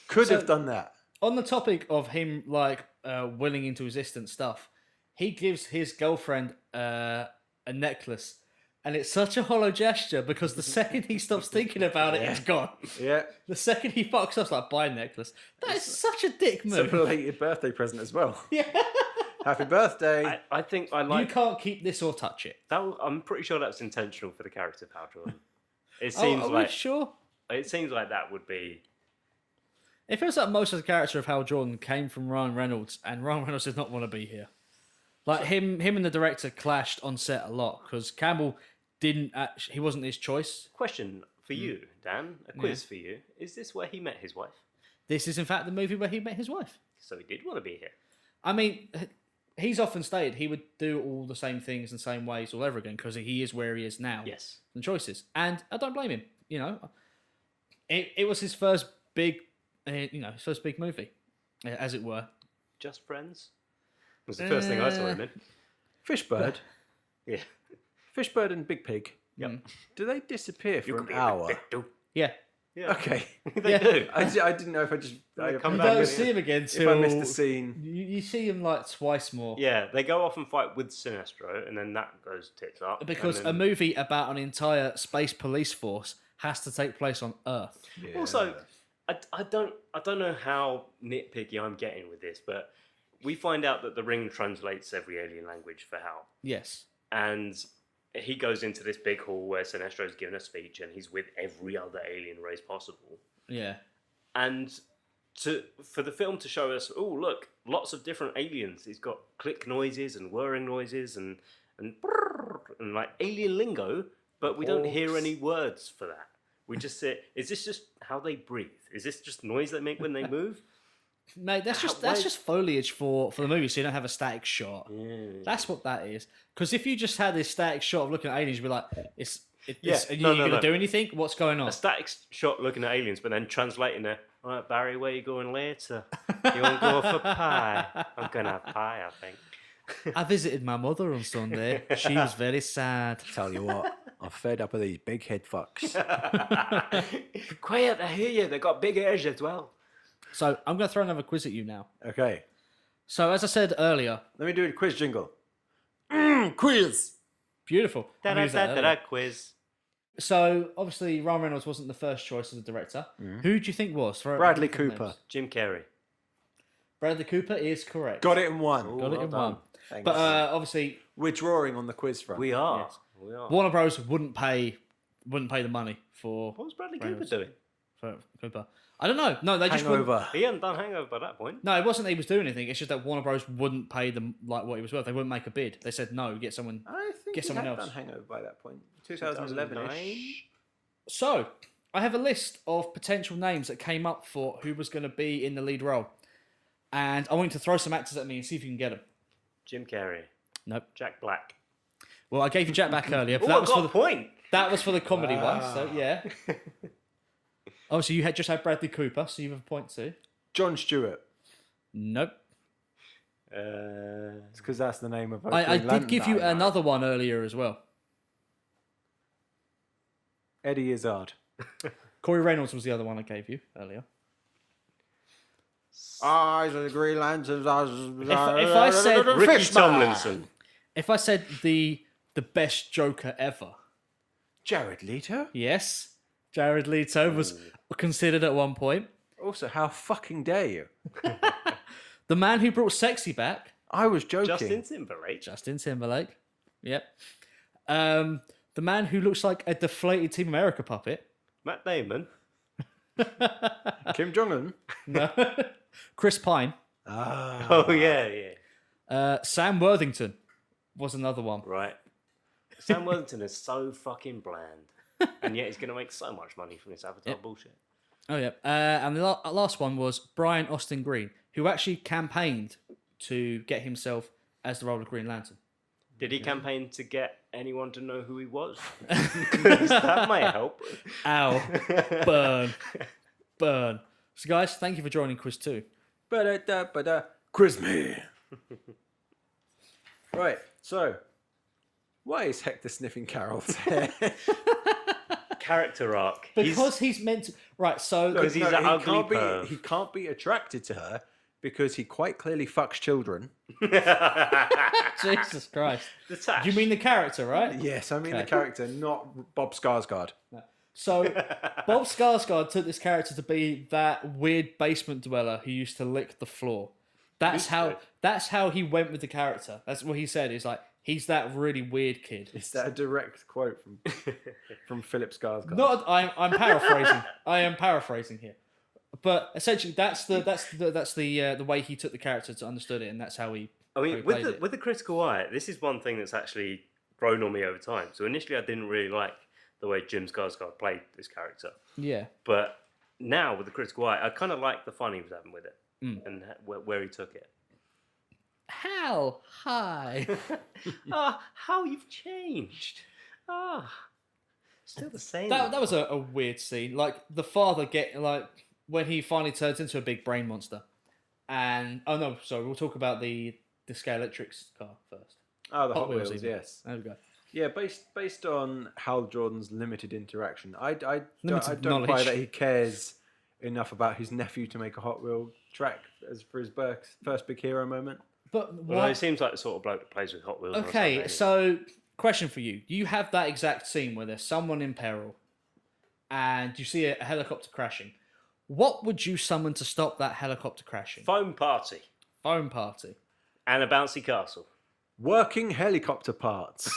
Could So- have done that. On the topic of him like willing into existence stuff, he gives his girlfriend a necklace, and it's such a hollow gesture because the second he stops thinking about it, it's gone. Yeah. The second he fucks up, it's like buy a necklace. That is such a dick It's a move. belated birthday present as well. Yeah. Happy birthday. I think I You like can't keep this or touch it. that. I'm pretty sure that's intentional for the character of Hal Jordan. It Oh, seems are we like sure? that would be. It feels like most of the character of Hal Jordan came from Ryan Reynolds, and Ryan Reynolds did not want to be here. Like him and the director clashed on set a lot because Campbell didn't. He wasn't his choice. Question for you, Dan. A quiz for you. Is this where he met his wife? This is in fact the movie where he met his wife. So he did want to be here. I mean, he's often stated he would do all the same things in the same ways all over again because he is where he is now. Yes. And choices, and I don't blame him. You know, it was his first big, his first big movie, as it were. Just Friends? Was the first thing I saw him in. Fishbird. Yeah. Fishbird and Big Pig. Yep. Do they disappear You for could an be hour? a big dude. Yeah, Yeah. Okay. They Yeah. do. I didn't know if I just... They I, come you back don't at see the him again if till I missed the scene. You see him like twice more. Yeah, they go off and fight with Sinestro, and then that goes tits up. Because and a then- movie about an entire space police force has to take place on Earth. Also, I don't know how nitpicky I'm getting with this, but we find out that the ring translates every alien language for Hal. Yes. And he goes into this big hall where Sinestro's given a speech, and he's with every other alien race possible. Yeah. And for the film to show us, oh look, lots of different aliens. He's got click noises and whirring noises and brrr, and like alien lingo, but we don't hear any words for that. We just say, is this just how they breathe? Is this just noise they make when they move? Mate, that's just foliage for the movie, so you don't have a static shot. That's what that is. Because if you just had this static shot of looking at aliens, you'd be like, are you gonna do anything? What's going on? A static shot looking at aliens, but then translating it. All right, Barry, where you going later? You want to go for pie? I'm gonna have pie, I think. I visited my mother on Sunday. She was very sad. Tell you what, I'm fed up of these big head fucks. Quiet, I hear you. They got big ears as well. So I'm going to throw another quiz at you now. Okay, So as I said earlier, let me do a quiz jingle. Quiz. beautiful. I've used that earlier. Quiz. So obviously Ryan Reynolds wasn't the first choice as a director. Who do you think was? Bradley Cooper. Jim Carrey. Bradley Cooper is correct. Got it in one. Got it well in done. one. Thanks. But obviously We're drawing on the quiz front. We are. Yes. We are. Warner Bros wouldn't pay the money for What was Bradley Reynolds. Cooper doing? for Cooper. I don't know. No, they just wouldn't. Hangover. He hadn't done Hangover by that point. No, it wasn't that he was doing anything. It's just that Warner Bros wouldn't pay them like what he was worth. They wouldn't make a bid. They said no, get someone. I think Get he someone had else. done Hangover by that point. 2011-ish. So I have a list of potential names that came up for who was going to be in the lead role, and I want you to throw some actors at me and see if you can get them. Jim Carrey. Nope. Jack Black. Well, I gave you Jack back earlier, but Oh, that I was got for a the point. that was for the comedy one. So yeah. Obviously, you had just had Bradley Cooper, so you have a point too. John Stewart. Nope. It's because that's the name of. I did give you another one earlier as well. Eddie Izzard. Corey Reynolds was the other one I gave you earlier. Eyes of the Green Lanterns. If I said Ricky Tomlinson. If I said the best Joker ever, Jared Leto. yes, Jared Leto was considered at one point. Also, how fucking dare you? The man who brought sexy back, I was joking. Justin Timberlake. Justin Timberlake. Yep. The man who looks like a deflated Team America puppet. Matt Damon. Kim Jong Un. No. Chris Pine. Ah. Oh, yeah. Sam Worthington was another one. Right. Sam Worthington is so fucking bland. And yet he's going to make so much money from this Avatar bullshit. Oh, yeah. And the last one was Brian Austin Green, who actually campaigned to get himself as the role of Green Lantern. Did he campaign to get anyone to know who he was? Because that might help. Ow. Burn. Burn. So, guys, thank you for joining Quiz 2. Quiz me. Right, so why is Hector sniffing Carol's hair? Character arc. Because he's meant to... Right, so... Because he's an ugly perv. he can't be attracted to her because he quite clearly fucks children. Jesus Christ. The Tash. You mean the character, right? Yes, I mean the Okay. character, not Bob Skarsgård. So, Bob Skarsgård took this character to be that weird basement dweller who used to lick the floor. That's how he went with the character. That's what he said. He's like, he's that really weird kid. Is that a direct quote from Philip Skarsgård? Not, I'm paraphrasing. I am paraphrasing here, but essentially that's the way he took the character to understood it, and that's how he. I mean, played with it. the critical eye, this is one thing that's actually grown on me over time. So initially, I didn't really like the way Jim Skarsgård played this character, Yeah. but now with the critical eye, I kind of like the fun he was having with it and where he took it. How high? How you've changed. Still the same. That was a weird scene. Like the father when he finally turns into a big brain monster, and we'll talk about the Scalextric car first. Oh, the Hot Wheels Wheels, even. yes. There we go. Yeah, based on Hal Jordan's limited interaction, I Limited don't buy knowledge. that he cares enough about his nephew to make a Hot Wheel track as for his first big hero moment. But Well, why? it seems like the sort of bloke that plays with Hot Wheels. or Okay, something, so question for you: you have that exact scene where there's someone in peril, and you see a helicopter crashing. What would you summon to stop that helicopter crashing? Foam party Foam party. and a bouncy castle. Working helicopter parts.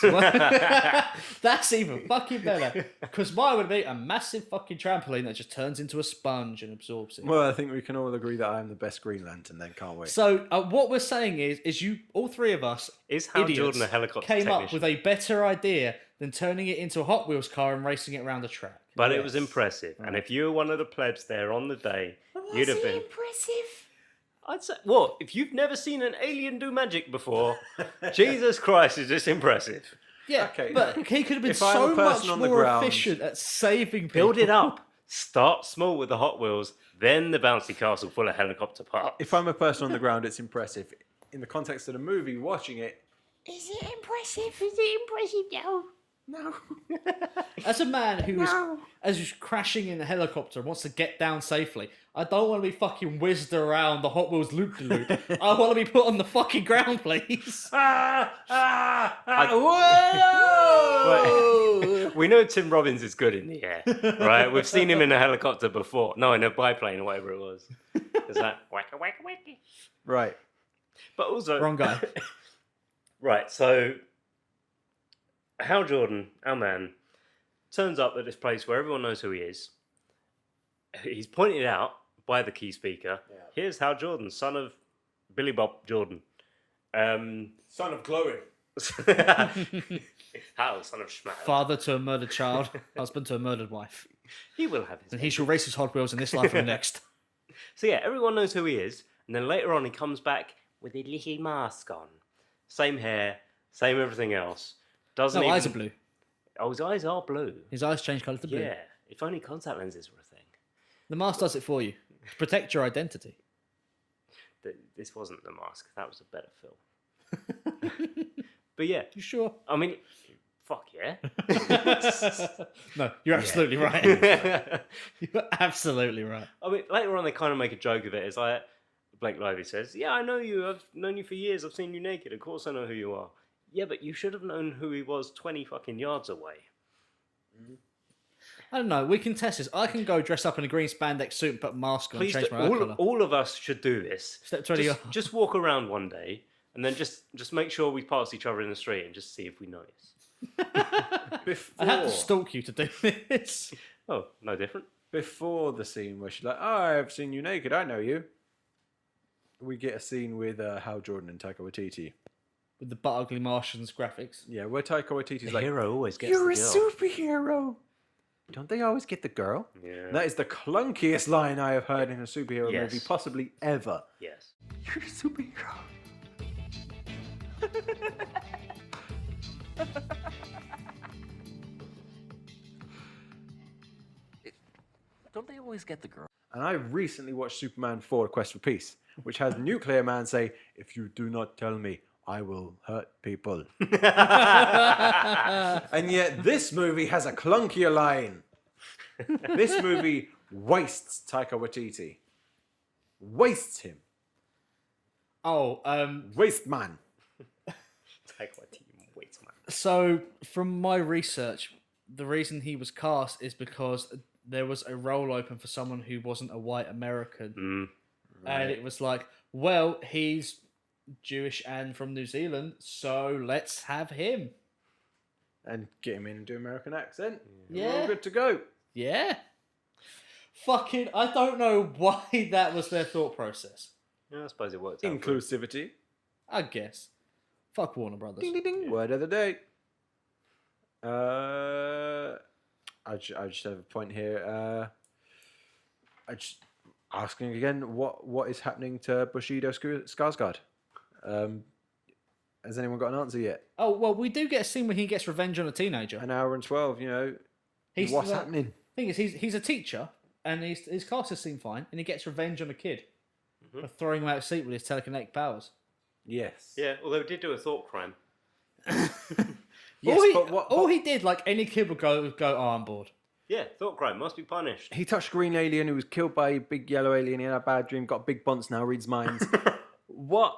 That's even fucking better. Because mine would be a massive fucking trampoline that just turns into a sponge and absorbs it. Well, I think we can all agree that I am the best Green Lantern then, can't we? So what we're saying is you, all three of us, Is Hal idiots, Jordan a helicopter came up technician? with a better idea than turning it into a Hot Wheels car and racing it around the track. But it was impressive. And if you were one of the plebs there on the day, you'd have been. impressive? I'd say, what? If you've never seen an alien do magic before, Jesus Christ, is this impressive? Yeah, Okay, but no. he could have been If I'm so a much person on the more ground- efficient at saving people. Build it up. Start small with the Hot Wheels, then the bouncy castle full of helicopter parts. If I'm a person on the ground, it's impressive. In the context of the movie, watching it, is it impressive? Is it impressive? No. No. As a man who is crashing in a helicopter and wants to get down safely, I don't want to be fucking whizzed around the Hot Wheels loop-de-loop. I want to be put on the fucking ground, please. Whoa! We know Tim Robbins is good in the air, right? We've seen him in a helicopter before. No, in a biplane or whatever it was. Is that wacka wacka wacka? Right. But also, Wrong guy. right, so Hal Jordan, our man, turns up at this place where everyone knows who he is. He's pointed out by the key speaker. Yeah. Here's Hal Jordan, son of Billy Bob Jordan. Son of Chloe. Hal, son of Schmal. Father to a murdered child, husband to a murdered wife. He will have his. And he shall race his Hot Wheels in this life and the next. So yeah, everyone knows who he is, and then later on he comes back with a little mask on, same hair, same everything else. Doesn't No, even... eyes are blue. Oh, his eyes are blue. His eyes change colour to blue. Yeah, if only contact lenses were a thing. The mask does it for you. To protect your identity. This wasn't the mask. That was a better film. But yeah, You sure? I mean, fuck yeah. No, you're absolutely right. You're absolutely right. I mean, later on they kind of make a joke of it. It's like Blake Lively says, "Yeah, I know you. I've known you for years. I've seen you naked. Of course I know who you are." Yeah, but you should have known who he was 20 fucking yards away. I don't know. We can test this. I can go dress up in a green spandex suit and put a mask on Please, and change my eye colour. all of us should do this. Step 20 Just walk around one day and then just make sure we pass each other in the street and just see if we notice. Before, I have to stalk you to do this. Oh, no different. before the scene where she's like, "Oh, I've seen you naked. I know you." We get a scene with Hal Jordan and Taika Waititi. With the butt ugly Martians graphics. Yeah, where Taika Waititi's The like, hero always gets "You're a the girl. superhero." Don't they always get the girl? Yeah. That is the clunkiest line I have heard in a superhero Yes. movie, possibly ever. Yes. You're a superhero. Don't they always get the girl? And I recently watched Superman 4: Quest for Peace, which has Nuclear Man say, "If you do not tell me, I will hurt people." And yet this movie has a clunkier line. This movie wastes Taika Waititi. Wastes him. Oh, Waste man. Take my team. Wait, man. so from my research, the reason he was cast is because there was a role open for someone who wasn't a white American. And it was like, well, he's Jewish and from New Zealand, so let's have him. And get him in and do American accent. Yeah. We're all good to go. Yeah. Fucking, I don't know why that was their thought process. Yeah, I suppose it worked out. Inclusivity. I guess. Fuck Warner Brothers. Ding, ding, ding. Word of the day. I just have a point here. I just asking again, what is happening to Bushido Skarsgård? Has anyone got an answer yet? Oh, well, we do get a scene when he gets revenge on a teenager. An hour and 12, you know. What's happening? Thing is, he's a teacher, and his classes seem fine, and he gets revenge on a kid for throwing him out of seat with his telekinetic powers. Yes. Yeah, although we did do a thought crime. Yes, all he did, like any kid would go, oh, I'm bored. Yeah, thought crime must be punished. He touched a green alien who was killed by a big yellow alien. He had a bad dream, got big bunts now, reads minds. What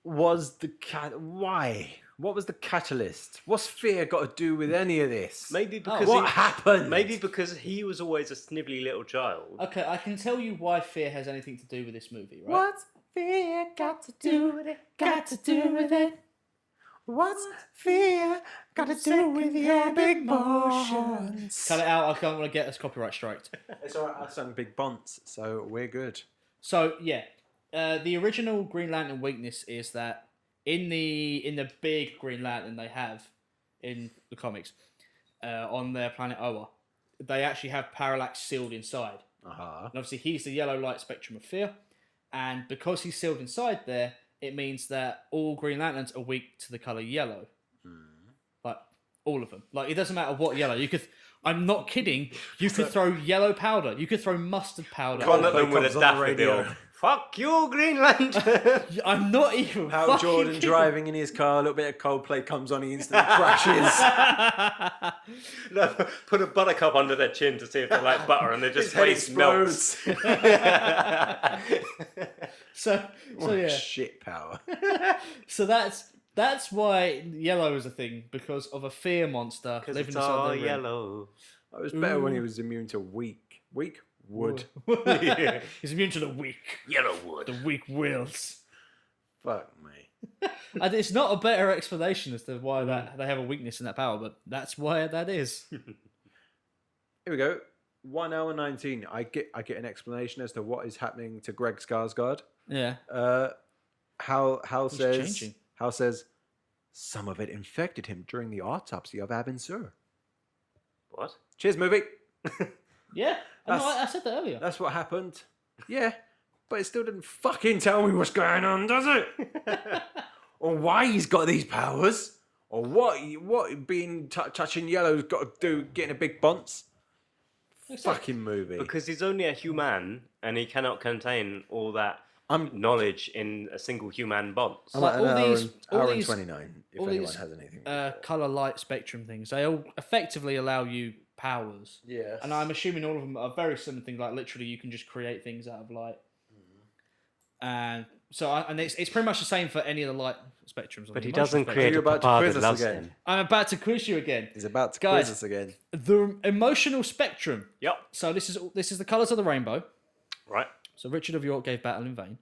was the why? What was the catalyst? What's fear got to do with any of this? Maybe because What happened? Maybe because he was always a snivelly little child. Okay, I can tell you why fear has anything to do with this movie, right? What's fear got to do with it? Got to do with it? What's fear got to do with your big motions? Cut it out, I don't want to get us copyright striked. It's alright, I sung big bunts, so we're good. So, yeah, the original Green Lantern weakness is that in the big Green Lantern they have in the comics, on their planet Oa, they actually have Parallax sealed inside. Uh-huh. And obviously he's the yellow light spectrum of fear, And because he's sealed inside there, it means that all Green Lanterns are weak to the color yellow. Like all of them. Like it doesn't matter what yellow. You could. I'm not kidding. You could throw yellow powder. You could throw mustard powder. One of them with comes a on the radio. daffodil. Fuck you, Green Lantern. I'm not even. Hal fucking Jordan kidding. driving in his car, a little bit of Coldplay comes on, he instantly crashes. No, put a buttercup under their chin to see if they like butter, and they just His head face melts. explodes. So What yeah. shit power. So that's why yellow is a thing, because of a fear monster Because living it's inside all their ring. yellow. It was better when he was immune to weak wood. He's immune to the weak. Yellow wood. The weak wills. Fuck me. And it's not a better explanation as to why that they have a weakness in that power, but that's why that is. Here we go. 1 hour 19. I get an explanation as to what is happening to Greg Skarsgård. Yeah. Hal changing. says some of it infected him during the autopsy of Abin Sur. What? Cheers, movie. Yeah. I said that earlier. That's what happened. Yeah, but it still didn't fucking tell me what's going on, does it? Or why he's got these powers, or what being touching yellow's got to do getting a big bounce. Fucking movie. Because he's only a human, and he cannot contain all that I'm knowledge in a single human bonds. Like at all an hour these- and- all hour and these- 29. If all anyone these, has anything. color light spectrum things, they all effectively allow you powers. Yes. And I'm assuming all of them are very similar things. Like literally, you can just create things out of light. And so, it's pretty much the same for any of the light spectrums. on But the he emotion doesn't spectrum. create You're a about to papa quiz that us loves again. him. I'm about to quiz you again. He's about to Guys. quiz us again. The emotional spectrum. Yep. So this is the colors of the rainbow. Right. So Richard of York gave battle in vain,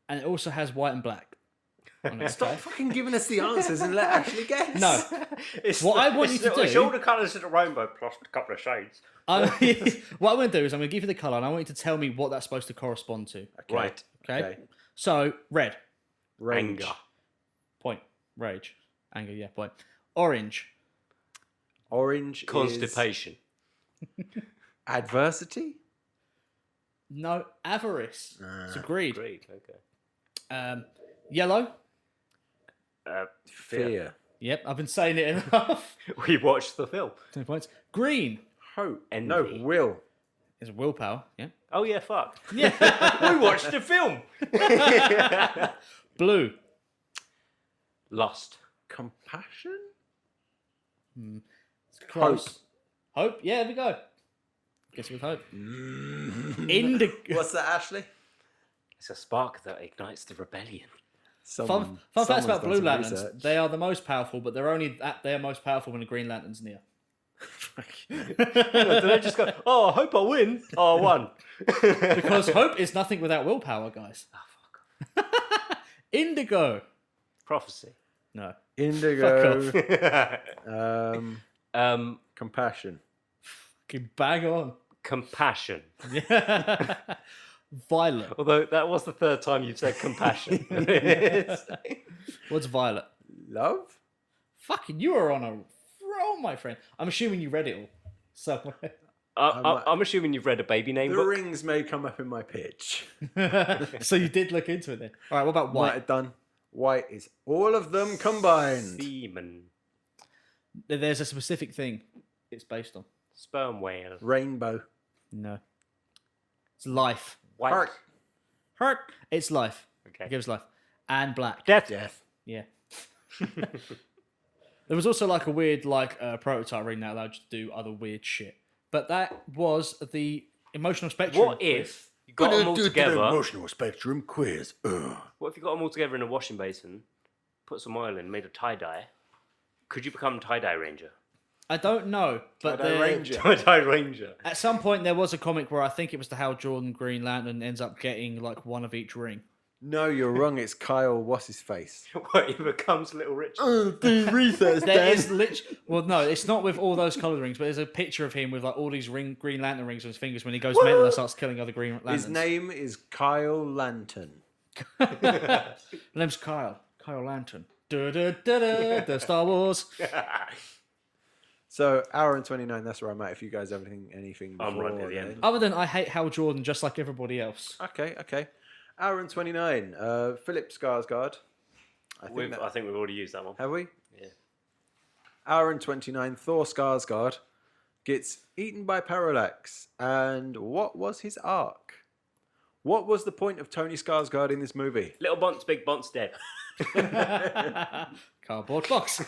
and it also has white and black. on it, Stop okay? fucking giving us the answers and let actually guess. No. It's What I want you to It's do- all the colours of the rainbow plus a couple of shades. What I'm going to do is I'm going to give you the color, and I want you to tell me what that's supposed to correspond to. Okay. Right. Okay. So red, Range. Anger. point. Rage, anger. Yeah, point. Orange, Orange Constipation. is adversity. no. Avarice. It's greed. Great. Okay. Yellow. Fear. Yep, I've been saying it enough. We watched the film. 10 points. Green Hope. Envy. No, will. is willpower. Yeah. Oh yeah, fuck. Yeah. We watched the film. Blue. Lust. Compassion. Close. Hope. Yeah, there we go. Guess with hope. Indigo. What's that, Ashley? It's a spark that ignites the rebellion. Fun facts about Blue Lanterns. They are the most powerful, but they're only at their most powerful when the Green Lantern's near. Did I just go, oh, I hope I win? Oh, I won. Because hope is nothing without willpower, guys. Indigo. Prophecy. No. Indigo. Fuck Compassion. Fucking bang on. Compassion. Violet. Although that was the third time you've said compassion. What's violet? Love. Fucking, you are on a roll, my friend. I'm assuming you read it all somewhere. I'm assuming you've read a baby name The book. rings may come up in my pitch. So you did look into it then. All right, what about Might white? have done. White is all of them combined. Semen. There's a specific thing it's based on. Sperm whale. Rainbow. No. It's life. White. Heart. Hurt. It's life. Okay. It gives life. And black. Death. Death. Yeah. There was also like a weird prototype ring that allowed you to do other weird shit. But that was the emotional spectrum. What if you got them all together? Emotional spectrum quiz. What if you got them all together in a washing basin, put some oil in, made of tie-dye? Could you become tie-dye ranger? I don't know, but Tie-dye ranger. Tie-dye ranger. at some point there was a comic where I think it was the Hal Jordan Green Lantern ends up getting like one of each ring. No, you're wrong. It's Kyle. What's his face? What, he becomes Little Richard? Do research, There is well, no, it's not with all those coloured rings, but there's a picture of him with like all these Green Lantern rings on his fingers when he goes mental and starts killing other Green Lanterns. His name is Kyle Lantern. His name's Kyle. Kyle Lantern. Da, da, da, da, the Star Wars. So hour and 29. That's where I'm at. If you guys have anything before I'm right near the end. then. Other than I hate Hal Jordan just like everybody else. Okay. Hour and 29. Philip Skarsgård. I think we've already used that one. have we? Yeah. Hour and 29. Thor Skarsgård gets eaten by Parallax. And what was his arc? What was the point of Tony Skarsgård in this movie? Little Bonts, Big Bonts dead. Cardboard box.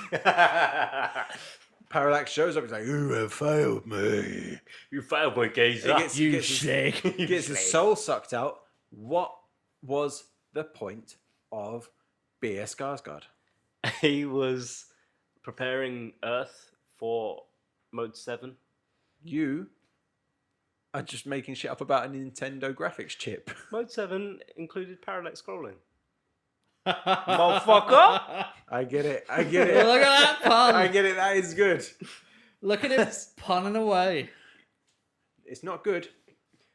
Parallax shows up. He's like, "You have failed me." You failed, my geezer. You gets shag. Gets his soul sucked out. What was the point of B.S. Skarsgård? He was preparing Earth for Mode 7. You are just making shit up about a Nintendo graphics chip. Mode 7 included parallax scrolling. Motherfucker! I get it. Look at that pun. I get it. That is good. Look at him punning away. It's not good,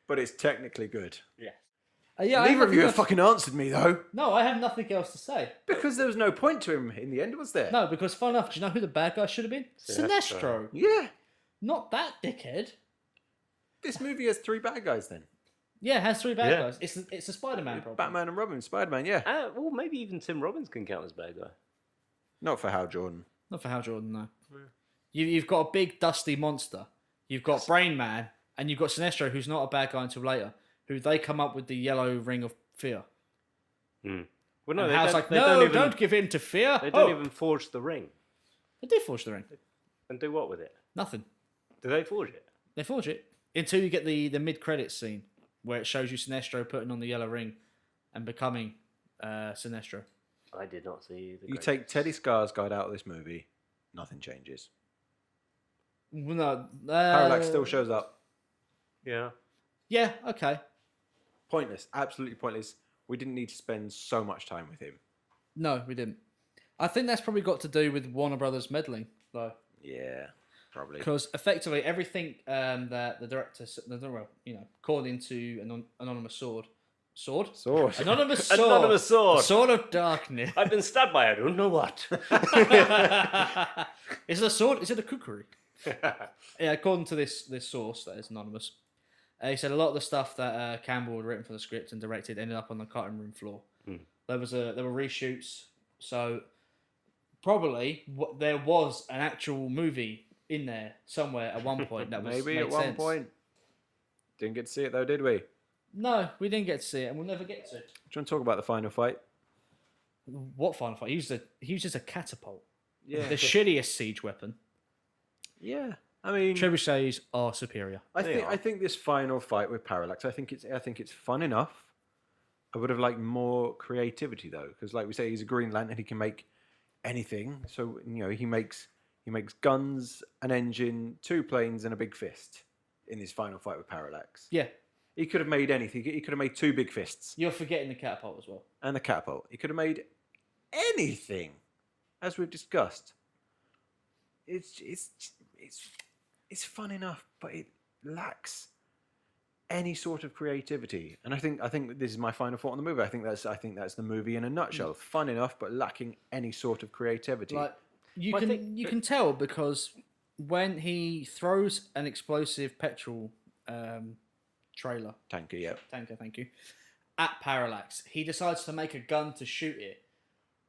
but it's technically good. Yeah. Yeah, I Neither of you have nothing fucking answered me though, No, I have nothing else to say. because there was no point to him in the end, was there? No, because fun enough, do you know who the bad guy should have been? Sinestro. Sinestro. Yeah. Not that dickhead. This movie has 3 bad guys then. Yeah, it has 3 bad Yeah. guys. It's a Spider-Man problem. Batman and Robin, Spider-Man. Yeah. Well, maybe even Tim Robbins can count as bad guy. Not for Hal Jordan. Not for Hal Jordan, no. You've got a big dusty monster. You've got Brain Man, and you've got Sinestro, who's not a bad guy until later. Who they come up with the yellow ring of fear. Well, no, And they Hal's don't, like, they no, don't even, don't give in to fear. They don't Oh. even forge the ring. They do forge the ring. And do what with it? Nothing. Do they forge it? They forge it until you get the mid-credits scene where it shows you Sinestro putting on the yellow ring and becoming Sinestro. I did not see the. You credits. take Teddy Skarsgård out of this movie, nothing changes. Well, no, Parallax still shows up. Yeah. Yeah, okay. Pointless. Absolutely pointless. We didn't need to spend so much time with him. No, we didn't. I think that's probably got to do with Warner Brothers meddling, though. Yeah, probably. Because effectively everything that the director, according to an anonymous sword. Sword. Anonymous sword. Anonymous sword. The sword of darkness. I've been stabbed by I don't know what. Is it a sword? Is it a kukri? Yeah, according to this source that is anonymous, he said a lot of the stuff that Campbell had written for the script and directed ended up on the cutting room floor. There were reshoots, so probably there was an actual movie in there somewhere at one point that was Maybe made at one sense. point. Didn't get to see it though, did we? Do No, we didn't get to see it, and we'll never get to it. you want to talk about the final fight? What final fight? He uses a catapult, Yeah. the shittiest siege weapon. Yeah. I mean, Trebuchets are superior. I think this final fight with Parallax, I think it's fun enough. I would have liked more creativity though, because like we say, he's a Green Lantern. He can make anything. So he makes guns, an engine, 2 planes, and a big fist in his final fight with Parallax. Yeah, He could have made anything. He could have made 2 big fists you're forgetting the catapult as well. and the catapult. He could have made anything, as we've discussed. It's fun enough, but it lacks any sort of creativity. And I think this is my final thought on the movie. I think that's the movie in a nutshell. Fun enough, but lacking any sort of creativity. Like you Well, I can think- can tell because when he throws an explosive petrol trailer Tanker, yeah. tanker, thank you, at Parallax, he decides to make a gun to shoot it,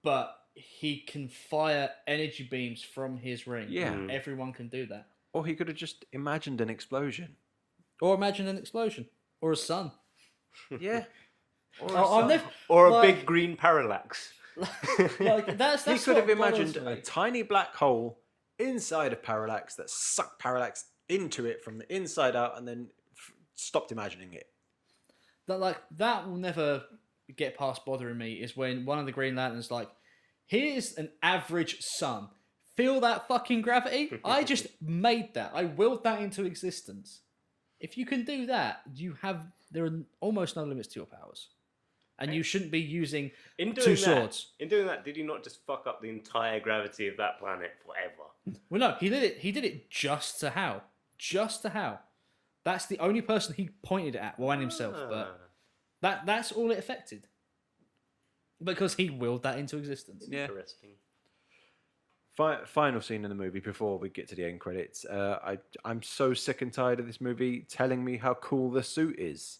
but he can fire energy beams from his ring. Yeah. Everyone can do that. Or he could have just imagined an explosion. Or imagine an explosion or a sun. Yeah. Or I'll never, Or a like- big green parallax. like that's he could what have imagined bothers a me. tiny black hole inside of Parallax that sucked Parallax into it from the inside out, and then stopped imagining it. That will never get past bothering me is when one of the Green Lanterns like, here's an average sun. Feel that fucking gravity? I just made that. I willed that into existence. If you can do that, there are almost no limits to your powers. And you shouldn't be using In doing two that, swords. In doing that, did you not just fuck up the entire gravity of that planet forever? Well, no, he did it just to Hal. Just to Hal. That's the only person he pointed it at, well, and himself. But that's all it affected. Because he willed that into existence. Yeah. Interesting. Final scene in the movie before we get to the end credits. I'm so sick and tired of this movie telling me how cool the suit is.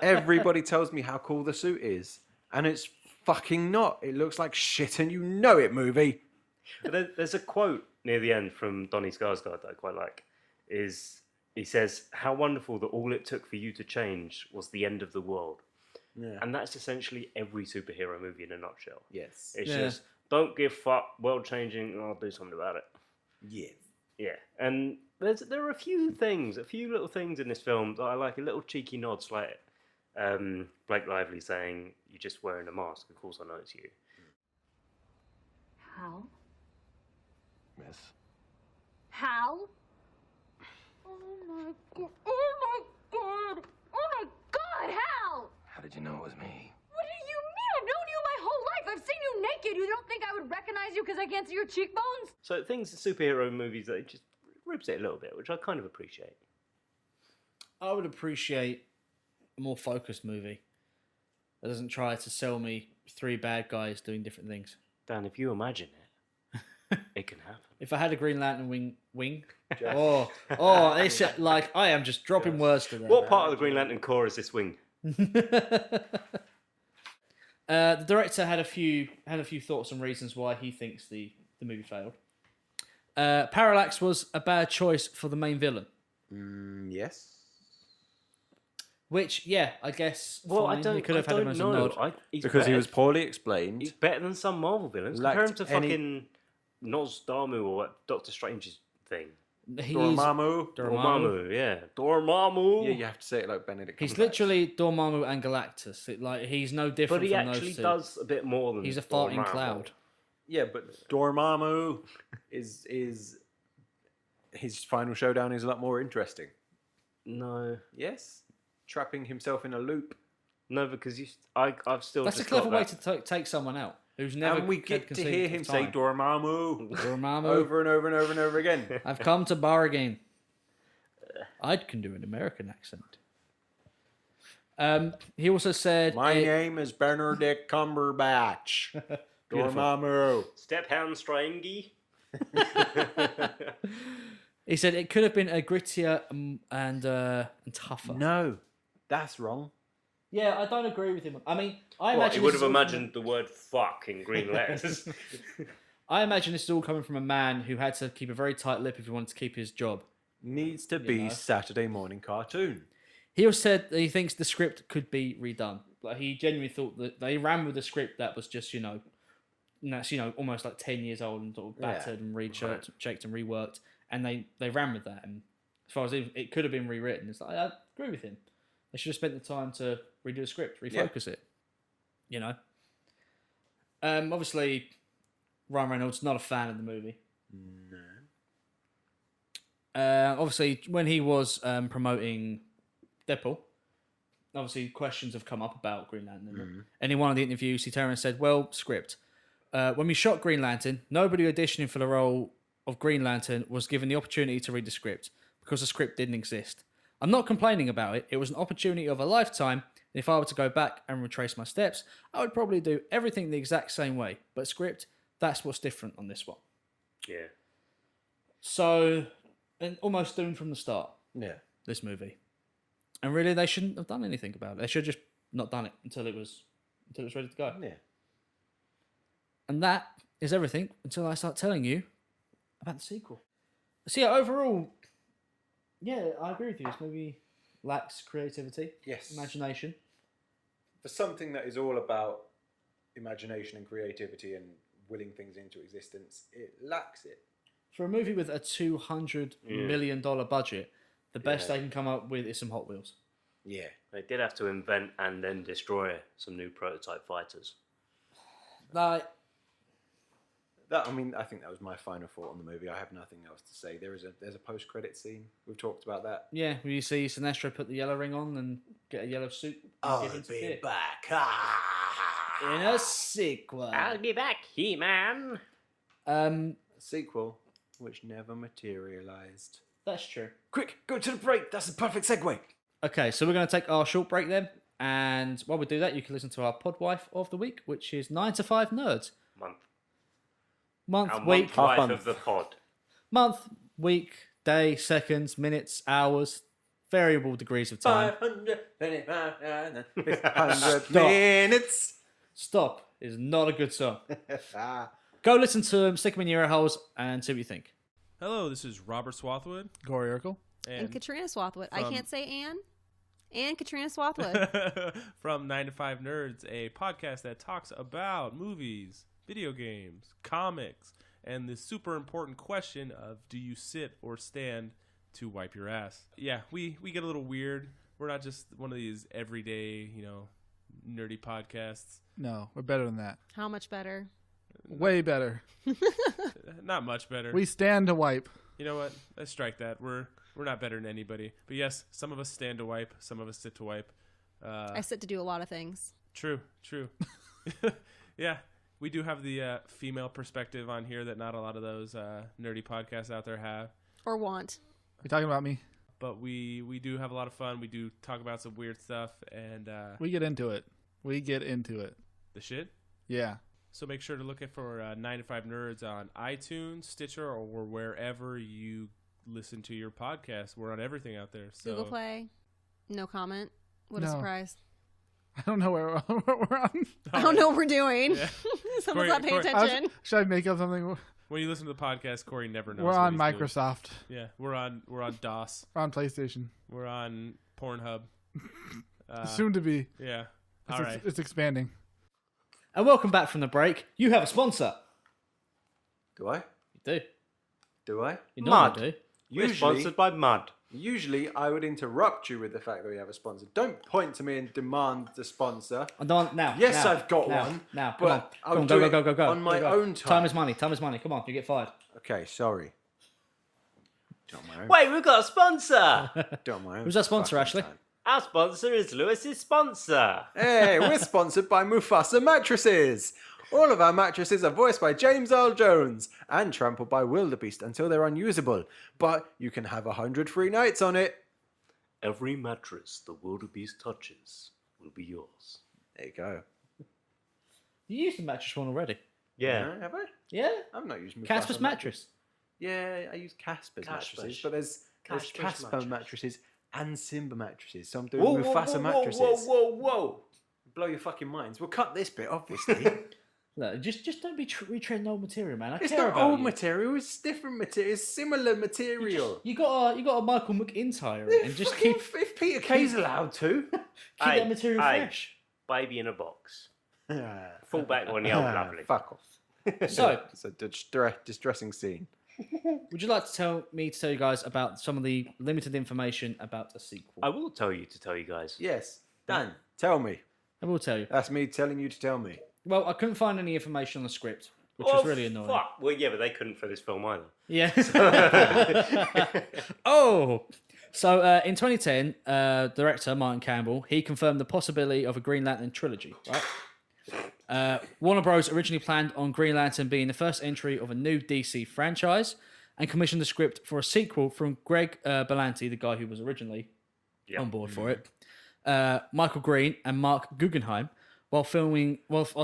Everybody tells me how cool the suit is, and it's fucking not. It looks like shit, and you know it, movie. There's a quote near the end from Donny Skarsgård that I quite like. He says, "How wonderful that all it took for you to change was the end of the world." Yeah. And that's essentially every superhero movie in a nutshell. Yes. It's Yeah. just, don't give fuck, world changing, I'll do something about it. Yeah. Yeah. And there are a few little things in this film that I like, a little cheeky nods, like Blake Lively saying, "You're just wearing a mask, of course I know it's you." Hal? Miss. Hal? Oh my god. Oh my god. Oh my god, Hal! How did you know it was me? What do you mean? I've known you my whole life. I've seen you naked. You don't think I would recognize you because I can't see your cheekbones? So things, superhero movies, that it just ribs it a little bit, which I kind of appreciate. I would appreciate a more focused movie that doesn't try to sell me 3 bad guys doing different things. Dan, if you imagine it, it can happen. If I had a Green Lantern wing, it's like I am just dropping words to them. What part of the Green Lantern Corps is this wing? The director had a few thoughts and reasons why he thinks the movie failed. Parallax was a bad choice for the main villain, Yes. which I guess. Well, fine. I don't. We could have had him as a know. nod. Because he was poorly explained. He's better than some Marvel villains. Lacked Compare him to any- fucking Nosdamu or Doctor Strange's thing. He's Dormammu. Dormammu, yeah. Dormammu. Yeah, you have to say it like Benedict. He's Cumberbatch. literally Dormammu and Galactus. He's no different But he from actually those two. does a bit more than He's a farting Dormammu. cloud. Yeah, but Dormammu is his final showdown is a lot more interesting. No. Yes, trapping himself in a loop, No, because I've still That's a just clever got way that- to take someone out who's never. and we had get to conceived hear of him say time. Dormammu Dormammu. over and over and over and over again. I've come to bargain. I can do an American accent. He also said, My name is Benedict Cumberbatch. Dormammu. Step hand strangy. he said it could have been a grittier and tougher. No, that's wrong. Yeah, I don't agree with him. I mean, I What, imagine he would this have is all imagined the word fuck in green letters. I imagine this is all coming from a man who had to keep a very tight lip if he wanted to keep his job. Needs to be know. Saturday morning cartoon. He also said that he thinks the script could be redone. Like he genuinely thought that they ran with a script that was just, that's almost like 10 years old and sort of Yeah, battered and rechecked and reworked, and they ran with that. And as far as it could have been rewritten, it's like I agree with him. They should have spent the time to redo the script, refocus it. Obviously, Ryan Reynolds not a fan of the movie. No. Obviously, when he was promoting Deadpool, obviously questions have come up about Green Lantern. And in one of the interviews, he turned and said, well, script. When we shot Green Lantern, nobody auditioning for the role of Green Lantern was given the opportunity to read the script because the script didn't exist. I'm not complaining about it. It was an opportunity of a lifetime. And if I were to go back and retrace my steps, I would probably do everything the exact same way. But script, that's what's different on this one. Yeah. So, and almost doomed from the start, Yeah. this movie. And really, they shouldn't have done anything about it. They should have just not done it until it was ready to go. Yeah. And that is everything until I start telling you about the sequel. So yeah, overall, I agree with you. This movie lacks creativity, Yes. imagination. For something that is all about imagination and creativity and willing things into existence, it lacks it. For a movie with a $200 million budget, the best they can come up with is some Hot Wheels. Yeah. They did have to invent and then destroy some new prototype fighters. Like, I think that was my final thought on the movie. I have nothing else to say. There's a post-credit scene. We've talked about that. yeah, where you see Sinestro put the yellow ring on and get a yellow suit. And give interfere. back. In a sequel. I'll be back, He-Man. Sequel, which never materialized. That's true. Quick, go to the break. That's the perfect segue. Okay, so we're going to take our short break then. And while we do that, you can listen to our Podwife of the Week, which is 9 to 5 Nerds. Month. month, Our week, month wife month. of the pod. month, week, day, seconds, minutes, hours, variable degrees of time. 500 minutes. Stop is not a good song. Go listen to them, stick them in your ear holes, and see what you think. Hello, this is Robert Swathwood. Gory Urkel. And Katrina Swathwood. I from- can't say Anne. And Katrina Swathwood. From 9 to 5 Nerds, a podcast that talks about movies, video games, comics, and the super important question of do you sit or stand to wipe your ass? Yeah, we get a little weird. We're not just one of these everyday, nerdy podcasts. No, we're better than that. How much better? Way better. Not much better. We stand to wipe. You know what? Let's strike that. We're not better than anybody. But yes, some of us stand to wipe, some of us sit to wipe. I sit to do a lot of things. True. Yeah, we do have the female perspective on here that not a lot of those nerdy podcasts out there have. Or want. You talking about me? But we do have a lot of fun. We do talk about some weird stuff and We get into it. the shit. Yeah. So make sure to look for 9 to 5 Nerds on iTunes, Stitcher, or wherever you listen to your podcast. We're on everything out there. So Google Play. No comment. What a No. surprise. I don't know where we're on. I don't know what we're doing. Yeah. Someone's not paying Corey- attention. Should I make up something? When you listen to the podcast, Corey never knows. We're what on he's doing. Microsoft. Yeah, we're on DOS. We're on PlayStation. We're on Pornhub. Soon to be. Yeah. It's, All right. it's expanding. And welcome back from the break. You have a sponsor. Do I? You do. Do I? You normally Mud. do. We're sponsored by Mud. Usually, I would interrupt you with the fact that we have a sponsor. Don't point to me and demand the sponsor. I don't now. Yes, now, I've got now, one, Now, but come on. I'll Come on, do go, it go, go, go, go. on my Go, go. own Time time. is money. Time is money. Come on, you get fired. Okay, sorry. Do it on my own. Wait, we've got a sponsor. Do it on my own Who's our sponsor, fucking Ashley? time. Our sponsor is Lewis's sponsor. Hey, we're sponsored by Mufasa Mattresses. All of our mattresses are voiced by James Earl Jones and trampled by wildebeest until they're unusable. But you can have 100 free nights on it. Every mattress the wildebeest touches will be yours. There you go. You used the mattress one already. Yeah. Have I? Yeah. I've not used Mufasa Casper's mattress. Yeah, I use Casper's mattresses, Casper's. but there's Casper's Casper mattress. mattresses and Simba mattresses. So I'm doing Mufasa mattresses. whoa. Blow your fucking minds. We'll cut this bit, obviously. Look, just don't be retreading old material, man. I It's care not about old you. material. It's different material. It's similar material. You got a Michael McIntyre in, and just keep If Peter Kay's allowed to. that material fresh. Baby in a box. Fall back on the old lovely. Fuck off. So, It's a distressing scene. would you like to tell you guys about some of the limited information about a sequel? I will tell you guys. Yes. Dan, tell me. I will tell you. That's me telling you to tell me. Well, I couldn't find any information on the script, which Oh, was really annoying. Fuck. Well, yeah, but they couldn't for this film either. Yeah. Oh. So in 2010, director Martin Campbell, he confirmed the possibility of a Green Lantern trilogy, right? Warner Bros. Originally planned on Green Lantern being the first entry of a new DC franchise and commissioned the script for a sequel from Greg Berlanti, the guy who was originally on board for it, Michael Green and Mark Guggenheim, whilst filming of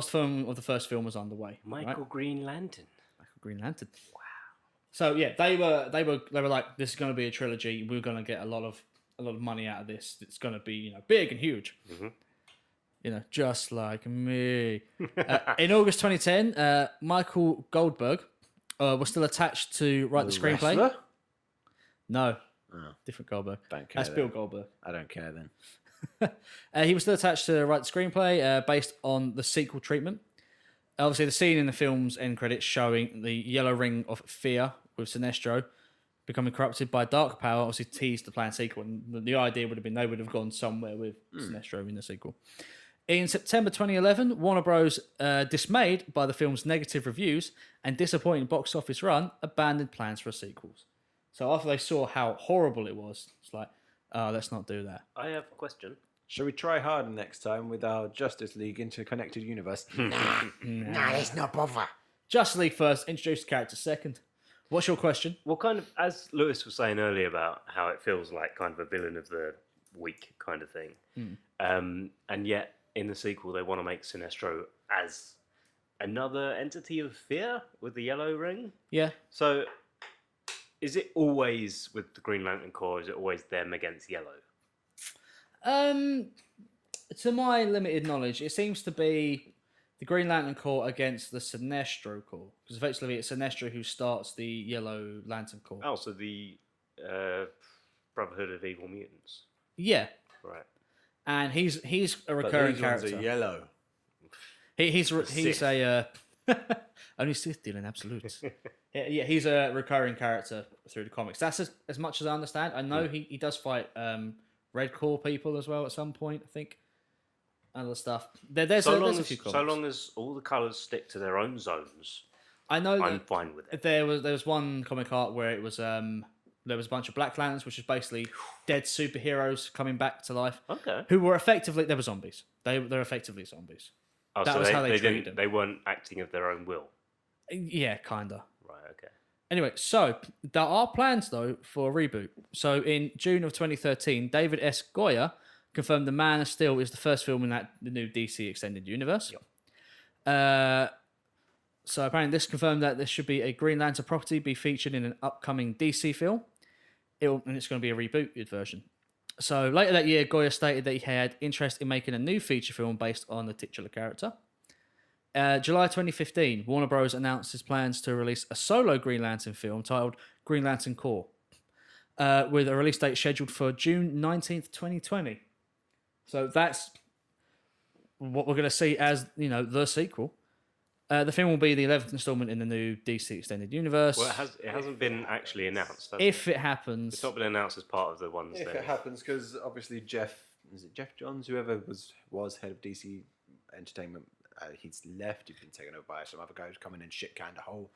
the first film was underway. Michael right? Green Lantern. Michael Green Lantern. Wow. So yeah, they were like, this is going to be a trilogy. We're going to get a lot of money out of this. It's going to be big and huge. Mm-hmm. Just like me. In August 2010, Michael Goldberg was still attached to write the screenplay. Wrestler? No, Oh, different Goldberg. don't care. That's then. Bill Goldberg. I don't care then. He was still attached to write the screenplay based on the sequel treatment. Obviously, the scene in the film's end credits showing the yellow ring of fear with Sinestro becoming corrupted by dark power obviously teased the planned sequel. And the idea would have been they would have gone somewhere with Sinestro in the sequel. In September 2011, Warner Bros., dismayed by the film's negative reviews and disappointing box office run, abandoned plans for sequels. So after they saw how horrible it was, it's like, let's not do that. I have a question. Shall we try harder next time with our Justice League interconnected universe? Let's not bother. Justice League first, introduce the character second. What's your question? Well, kind of, as Lewis was saying earlier about how it feels like kind of a villain of the week kind of thing. And yet, in the sequel, they want to make Sinestro as another entity of fear with the yellow ring. Yeah. So, is it always with the Green Lantern Corps? Is it always them against yellow? To my limited knowledge, it seems to be the Green Lantern Corps against the Sinestro Corps, because effectively it's Sinestro who starts the Yellow Lantern Corps. Oh, so the Brotherhood of Evil Mutants. Yeah, Right. and he's a But recurring these ones character. are yellow. He's Sith. a only Sith deal in absolutes. Yeah, he's a recurring character through the comics. That's as much as I understand. I know he does fight Red Corps people as well at some point, I think. Other stuff. There's a few comics. So long as all the colours stick to their own zones, I know I'm that fine with it. there was one comic art where it was there was a bunch of Black Lanterns, which is basically dead superheroes coming back to life, Okay. who were effectively they were zombies. They're effectively zombies. Oh, That so was how they they treated didn't. them. They weren't acting of their own will. Yeah, kinda. Right. Okay. Anyway, so there are plans though for a reboot. So in June of 2013, David S. Goyer confirmed The Man of Steel is the first film in the new DC extended universe. So apparently this confirmed that there should be a Green Lantern property be featured in an upcoming DC film. And it's going to be a rebooted version. So later that year, Goyer stated that he had interest in making a new feature film based on the titular character. July 2015, Warner Bros. Announced his plans to release a solo Green Lantern film titled Green Lantern Corps, with a release date scheduled for June 19th, 2020. So that's what we're going to see as, the sequel. The film will be the 11th installment in the new DC Extended Universe. Well, it hasn't been actually announced. has it? If it happens... It's not been announced as part of the ones. If it happens, because obviously Jeff Johns, whoever was head of DC Entertainment, he's left. He's been taken over by some other guy who's come in and shit-canned a whole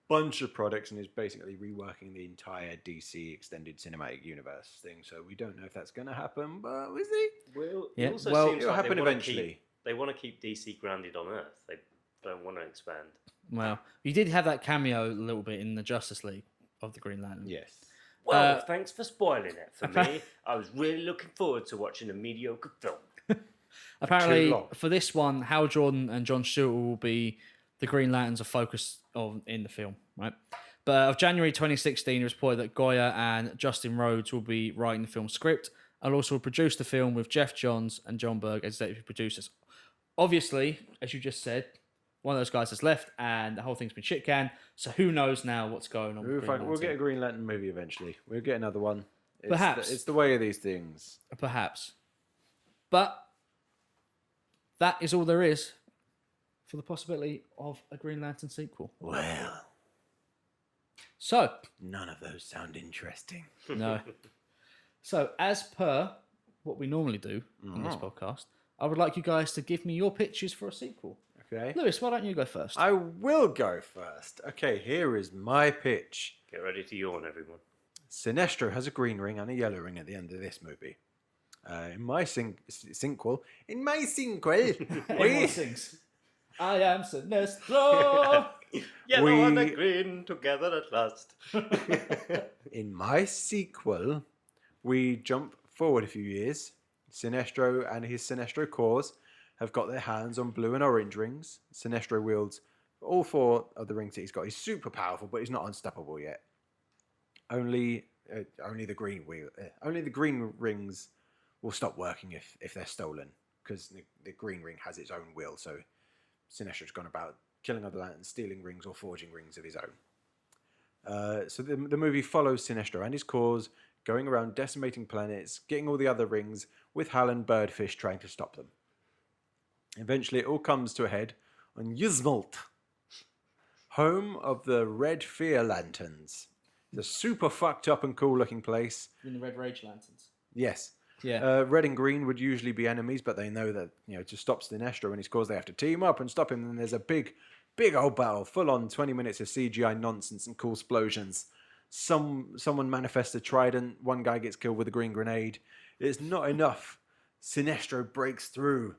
bunch of products and is basically reworking the entire DC Extended Cinematic Universe thing. So we don't know if that's going to happen, but we'll see. Yeah, It also well, seems it'll like happen eventually. They want to keep DC grounded on Earth. They don't want to expand. Well, you did have that cameo a little bit in the Justice League of the Green Lantern. Yes. Well, thanks for spoiling it for me. I was really looking forward to watching a mediocre film. Apparently, Too long. for this one, Hal Jordan and John Stewart will be the Green Lanterns are focused on in the film, right? But of January 2016, it was reported that Goyer and Justin Rhodes will be writing the film script and also produce the film with Jeff Johns and John Berg as executive producers. Obviously, as you just said, one of those guys has left and the whole thing's been shit canned. So who knows now what's going on with Green We'll get a Lantern. Green Lantern movie eventually. We'll get another one. Perhaps. It's the way of these things. Perhaps. But that is all there is for the possibility of a Green Lantern sequel. Well, So, none of those sound interesting. no. So, as per what we normally do on this podcast, I would like you guys to give me your pitches for a sequel. Okay. Lewis, why don't you go first? I will go first. Okay, here is my pitch. Get ready to yawn, everyone. Sinestro has a green ring and a yellow ring at the end of this movie. In my sequel, Everyone we sings. I am Sinestro. Yellow and the green together at last. in my sequel, we jump forward a few years. Sinestro and his Sinestro Corps have got their hands on blue and orange rings. Sinestro wields all four of the rings that he's got. He's super powerful, but he's not unstoppable yet. Only the green rings will stop working if they're stolen, because the green ring has its own will. So Sinestro's gone about killing other lanterns, stealing rings or forging rings of his own. So the movie follows Sinestro and his Corps going around decimating planets, getting all the other rings, with Hal and Birdfish trying to stop them. Eventually, it all comes to a head on Yzmalt, home of the Red Fear Lanterns. It's a super fucked up and cool looking place. In the Red Rage Lanterns. Yes. Yeah. Red and green would usually be enemies, but they know that, to stop Sinestro and his Corps, they have to team up and stop him. And there's a big old battle, full on 20 minutes of CGI nonsense and cool explosions. Someone manifests a trident. One guy gets killed with a green grenade. It's not enough. Sinestro breaks through.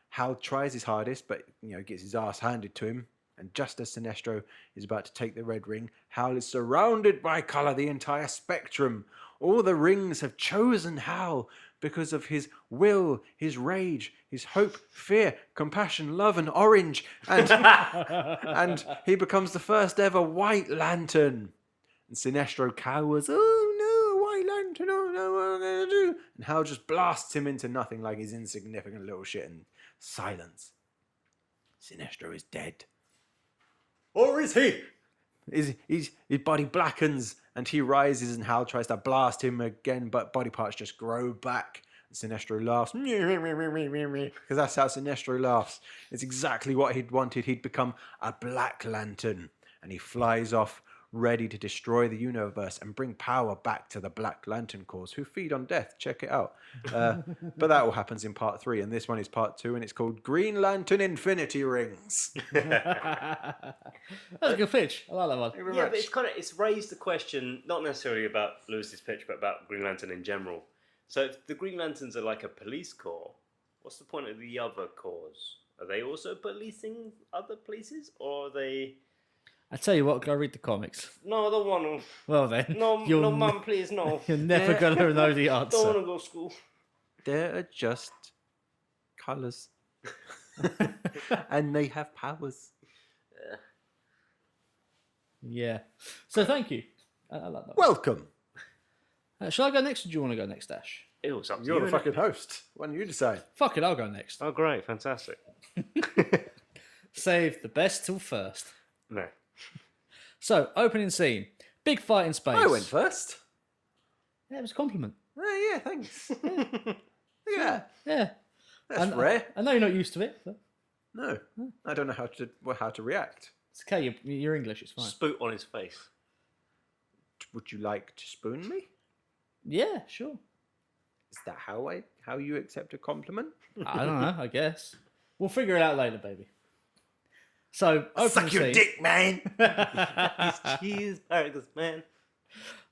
Hal tries his hardest, but gets his ass handed to him. And just as Sinestro is about to take the red ring, Hal is surrounded by color, the entire spectrum All the rings have chosen Hal because of his will, his rage, his hope, fear, compassion, love, and orange. And he becomes the first ever White Lantern. And Sinestro cowers, oh no, White Lantern, oh no, what am I going to do? And Hal just blasts him into nothing like he's insignificant little shit and silence. Sinestro is dead. Or is he? His body blackens and he rises and Hal tries to blast him again, but body parts just grow back. And Sinestro laughs. Because that's how Sinestro laughs. It's exactly what he'd wanted. He'd become a Black Lantern. And he flies off, ready to destroy the universe and bring power back to the Black Lantern Corps, who feed on death. Check it out. But that all happens in part 3, and this one is part 2, and it's called Green Lantern Infinity Rings. That's a good pitch. I like that one. Yeah, but it's raised the question, not necessarily about Lewis's pitch, but about Green Lantern in general. So if the Green Lanterns are like a police corps, what's the point of the other corps? Are they also policing other places, or are they... I tell you what, go read the comics. No, I don't want to. Well then, No, you'll Mum, please, no. You're never gonna know the Don't want answer. to go to school. They're just colours. And they have powers. Yeah. So thank you. I like that. Welcome. Shall I go next, or do you want to go next, Dash? It was up to You're you, the innit? fucking host. Why don't you decide? Fuck it, I'll go next. Oh, great, fantastic. Save the best till first. No. So, opening scene. Big fight in space. I went first. Yeah, it was a compliment. Yeah, thanks. Yeah. Yeah. That's rare. I know you're not used to it, but No, I don't know how to react. it's okay. You're English, it's fine. Spoot on his face. Would you like to spoon me? Yeah, sure. Is that how you accept a compliment? I don't know, I guess. We'll figure it out later, baby. So, opening Suck your scene. dick, man. Cheeseburgers, man.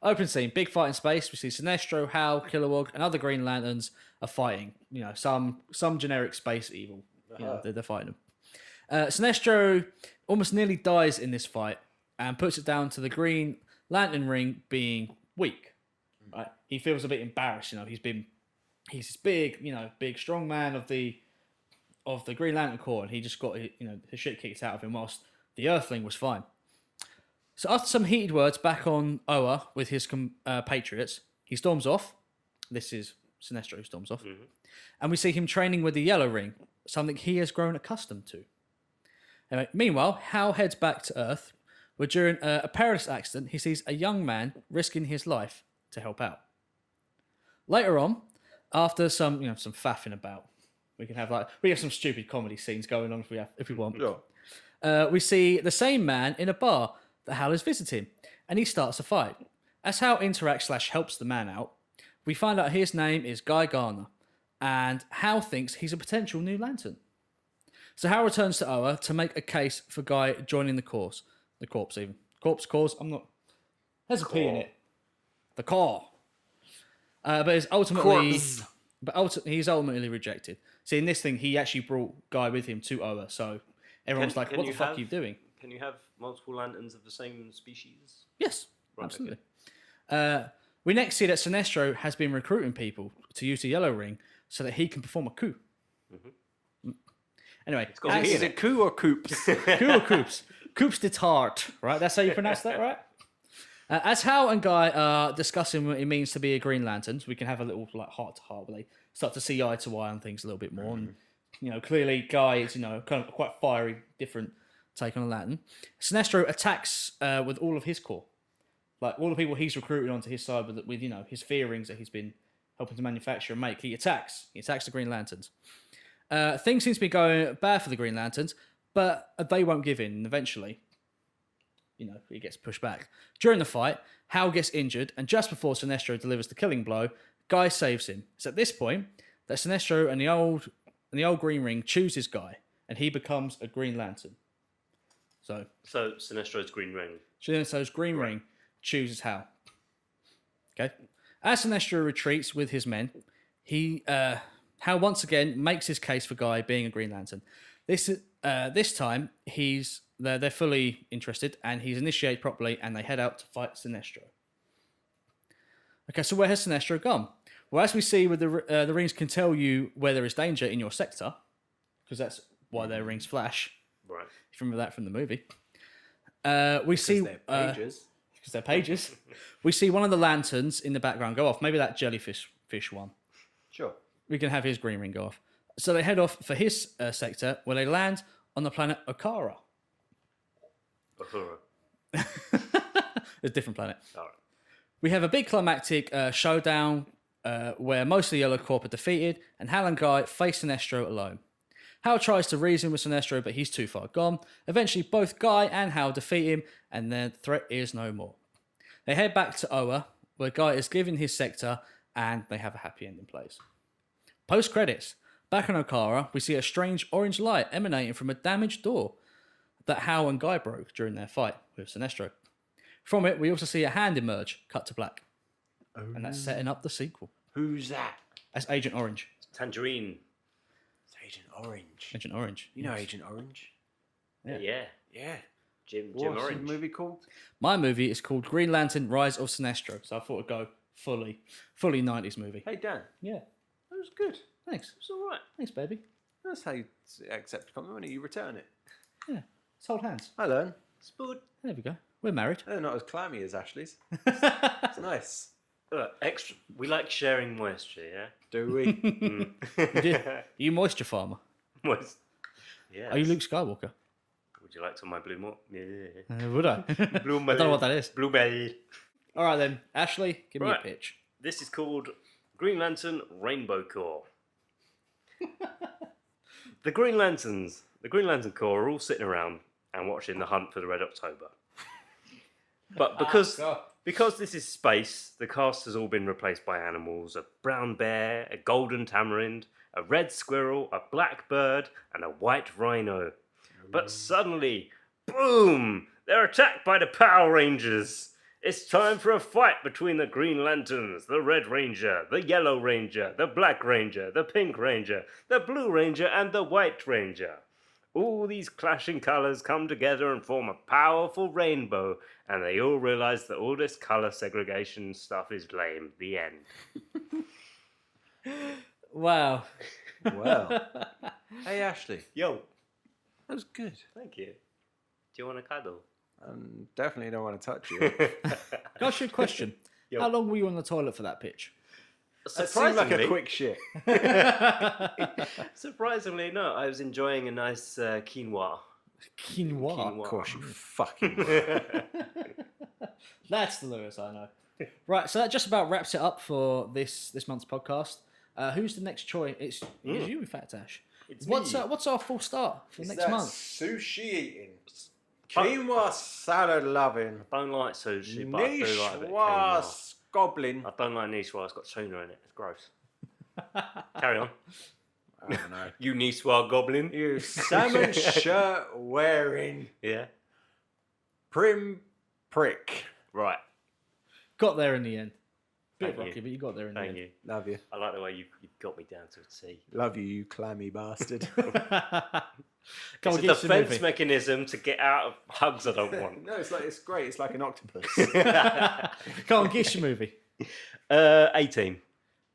Open scene, big fight in space. We see Sinestro, Hal, Kilowog, and other Green Lanterns are fighting. You know, some generic space evil. You know, they're fighting them. Sinestro almost nearly dies in this fight and puts it down to the Green Lantern ring being weak. Right? He feels a bit embarrassed. You know, he's this big, strong man of the Green Lantern Corps, and he just got his shit kicked out of him whilst the Earthling was fine. So after some heated words back on Oa with his compatriots, he storms off. This is Sinestro who storms off. Mm-hmm. And we see him training with the Yellow Ring, something he has grown accustomed to. Anyway, meanwhile, Hal heads back to Earth, where during a perilous accident, he sees a young man risking his life to help out. Later on, after some faffing about, we have some stupid comedy scenes going on if we want. Sure. We see the same man in a bar that Hal is visiting, and he starts a fight. As Hal interacts / helps the man out, we find out his name is Guy Garner, and Hal thinks he's a potential new Lantern. So Hal returns to Oa to make a case for Guy joining the Corps. The Corps, even. Corps, I'm not... There's a P in it. The Corps. But he's ultimately... he's ultimately rejected. See, in this thing, he actually brought Guy with him to Oa, so everyone's like, what the fuck are you doing? Can you have multiple lanterns of the same species? Yes, Right, absolutely. Okay. We next see that Sinestro has been recruiting people to use the Yellow Ring so that he can perform a coup. Mm-hmm. Anyway, Is it coup or coops? coup or coups? Coups d'État, right? That's how you pronounce that, right? As Hal and Guy are discussing what it means to be a Green Lantern, so we can have a little heart-to-heart where they start to see eye to eye on things a little bit more. And clearly Guy is kind of quite fiery, different take on a Lantern. Sinestro attacks with all of his corps, like all the people he's recruited onto his side with his fearings that he's been helping to manufacture and make. He attacks the Green Lanterns. Things seem to be going bad for the Green Lanterns, but they won't give in, and eventually, he gets pushed back. During the fight, Hal gets injured, and just before Sinestro delivers the killing blow, Guy saves him. It's at this point that Sinestro and the old Green Ring chooses Guy, and he becomes a Green Lantern. So Sinestro's Green Ring. Sinestro's Green Ring chooses Hal. Okay. As Sinestro retreats with his men, Hal once again makes his case for Guy being a Green Lantern. This time they're fully interested, and he's initiated properly, and they head out to fight Sinestro. Okay, so where has Sinestro gone? Well, as we see, with the rings can tell you where there is danger in your sector, because that's why their rings flash. Right. If you remember that from the movie. We see They're pages. because they're pages. We see one of the lanterns in the background go off. Maybe that jellyfish one. Sure. We can have his green ring go off. So they head off for his sector, where they land on the planet Okara. Uhura. A different planet. All right. We have a big climactic showdown where most of the Yellow Corp are defeated, and Hal and Guy face Sinestro alone. Hal tries to reason with Sinestro, but he's too far gone. Eventually, both Guy and Hal defeat him, and the threat is no more. They head back to Oa, where Guy is given his sector, and they have a happy ending place. Post credits. Back in Okara, we see a strange orange light emanating from a damaged door that Hal and Guy broke during their fight with Sinestro. From it, we also see a hand emerge, cut to black. And that's setting up the sequel. Who's that? That's Agent Orange. Tangerine. It's Agent Orange. Agent Orange. You know Yes. Agent Orange? Yeah. Yeah. Jim What's the Orange. movie called? My movie is called Green Lantern Rise of Sinestro, so I thought it'd go fully 90s movie. Hey, Dan. Yeah. That was good. Thanks. It's all right. Thanks, baby. That's how you accept a compliment. You return it. Yeah. Let's hold hands. I learn. Spud. There we go. We're married. They're not as clammy as Ashley's. It's nice. Extra. We like sharing moisture, yeah? Do we? Are you moisture farmer? Moist. Yeah. Are you Luke Skywalker? Would you like some of my blue mo? Yeah. Would I? Blue I don't know what that is. Blueberry. All right then, Ashley, give me a Right. pitch. This is called Green Lantern Rainbow Corps. The Green Lantern Corps are all sitting around and watching the hunt for the Red October. But because this is space, the cast has all been replaced by animals: a brown bear, a golden tamarind, a red squirrel, a black bird, and a white rhino. But suddenly, boom! They're attacked by the Power Rangers. It's time for a fight between the Green Lanterns, the Red Ranger, the Yellow Ranger, the Black Ranger, the Pink Ranger, the Blue Ranger, and the White Ranger. All these clashing colours come together and form a powerful rainbow, and they all realise that all this colour segregation stuff is lame. The end. Wow. Well. Hey, Ashley. Yo, That was good. thank you. Do you want a cuddle? Definitely don't want to touch you. Can I ask you a question? Yo. How long were you on the toilet for that pitch? That seemed like a quick shit. Surprisingly, no. I was enjoying a nice quinoa. Quinoa. Of course, you fucking. That's the Lewis I know. Right, so that just about wraps it up for this month's podcast. Who's the next choice? It's you, in fact, Ash. It's What's me. What's our full start for next month? Sushi eating. Quinoa salad loving. I don't like sushi, but I do like a bit of Niçoise quinoa. goblin. I don't like niçoise. It's got tuna in it. It's gross. Carry on. I don't know. You niçoise goblin. You salmon shirt wearing Yeah. prim prick. Right. Got there in the end. Bit Thank you. rocky, but you got there in the Thank end. you. Love you. I like the way you got me down to a T. Love you, you clammy bastard. Come on, It's a give us a defense movie. mechanism to get out of hugs I don't want. No, it's great. It's like an octopus. Come on, give us your movie. 18.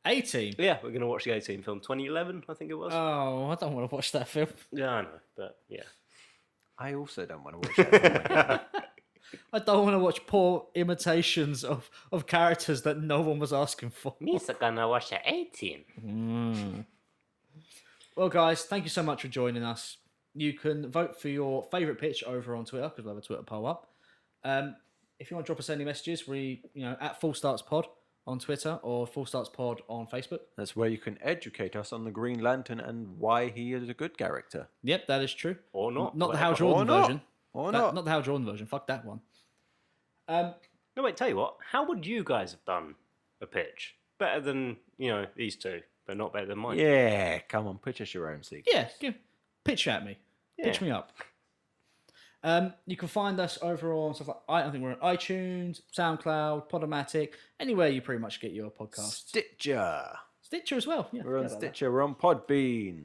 18. Yeah, we're going to watch the 18 film. 2011, I think it was. Oh, I don't want to watch that film. Yeah, I know, but yeah. I also don't want to watch that film again. I don't want to watch poor imitations of characters that no one was asking for. Me's gonna watch the 18. Well, guys, thank you so much for joining us. You can vote for your favourite pitch over on Twitter, because we'll have a Twitter poll up. If you want to drop us any messages, at Full Starts Pod on Twitter or Full Starts Pod on Facebook. That's where you can educate us on the Green Lantern and why he is a good character. Yep, that is true. Or not. Not the Hal whatever. Jordan Or not. version. Or Not not. the Hal Jordan version. Fuck that one. No, wait, tell you what. How would you guys have done a pitch? Better than, these two, but not better than mine. Yeah, come on, pitch us your own secret. Yeah, pitch at me. Pitch me up. You can find us over on stuff like I think we're on iTunes, SoundCloud, Podomatic, anywhere you pretty much get your podcast. Stitcher. Stitcher as well. Yeah, We're on forget about that. Stitcher. We're on Podbean.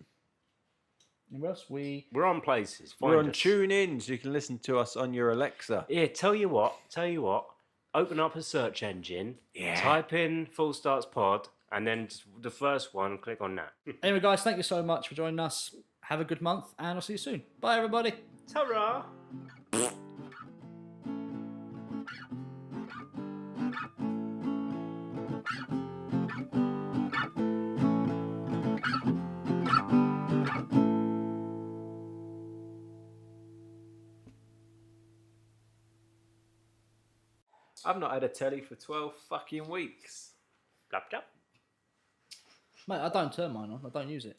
And where else? We're on places. We're Find on us. TuneIn, so you can listen to us on your Alexa. Yeah, tell you what. open up a search engine, type in Full Starts Pod, and then just the first one, click on that. Anyway, guys, thank you so much for joining us. Have a good month, and I'll see you soon. Bye, everybody. Ta-ra! I've not had a telly for 12 fucking weeks. Laptop. Mate, I don't turn mine on. I don't use it.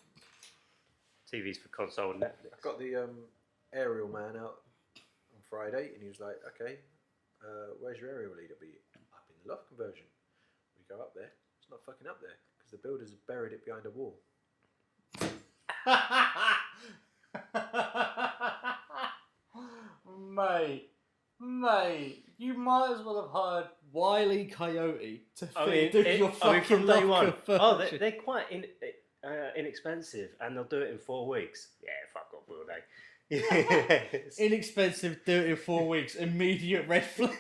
TV's for console and Netflix. I got the aerial man out on Friday, and he was like, "Okay, where's your aerial leader? Be up in the loft conversion." We go up there. It's not fucking up there because the builders have buried it behind a wall. Mate, you might as well have hired Wile E. Coyote to from day one. Oh, conversion. they're quite inexpensive, and they'll do it in 4 weeks. Yeah, fuck off, will they? Yes. Inexpensive, do it in 4 weeks. Immediate red flag.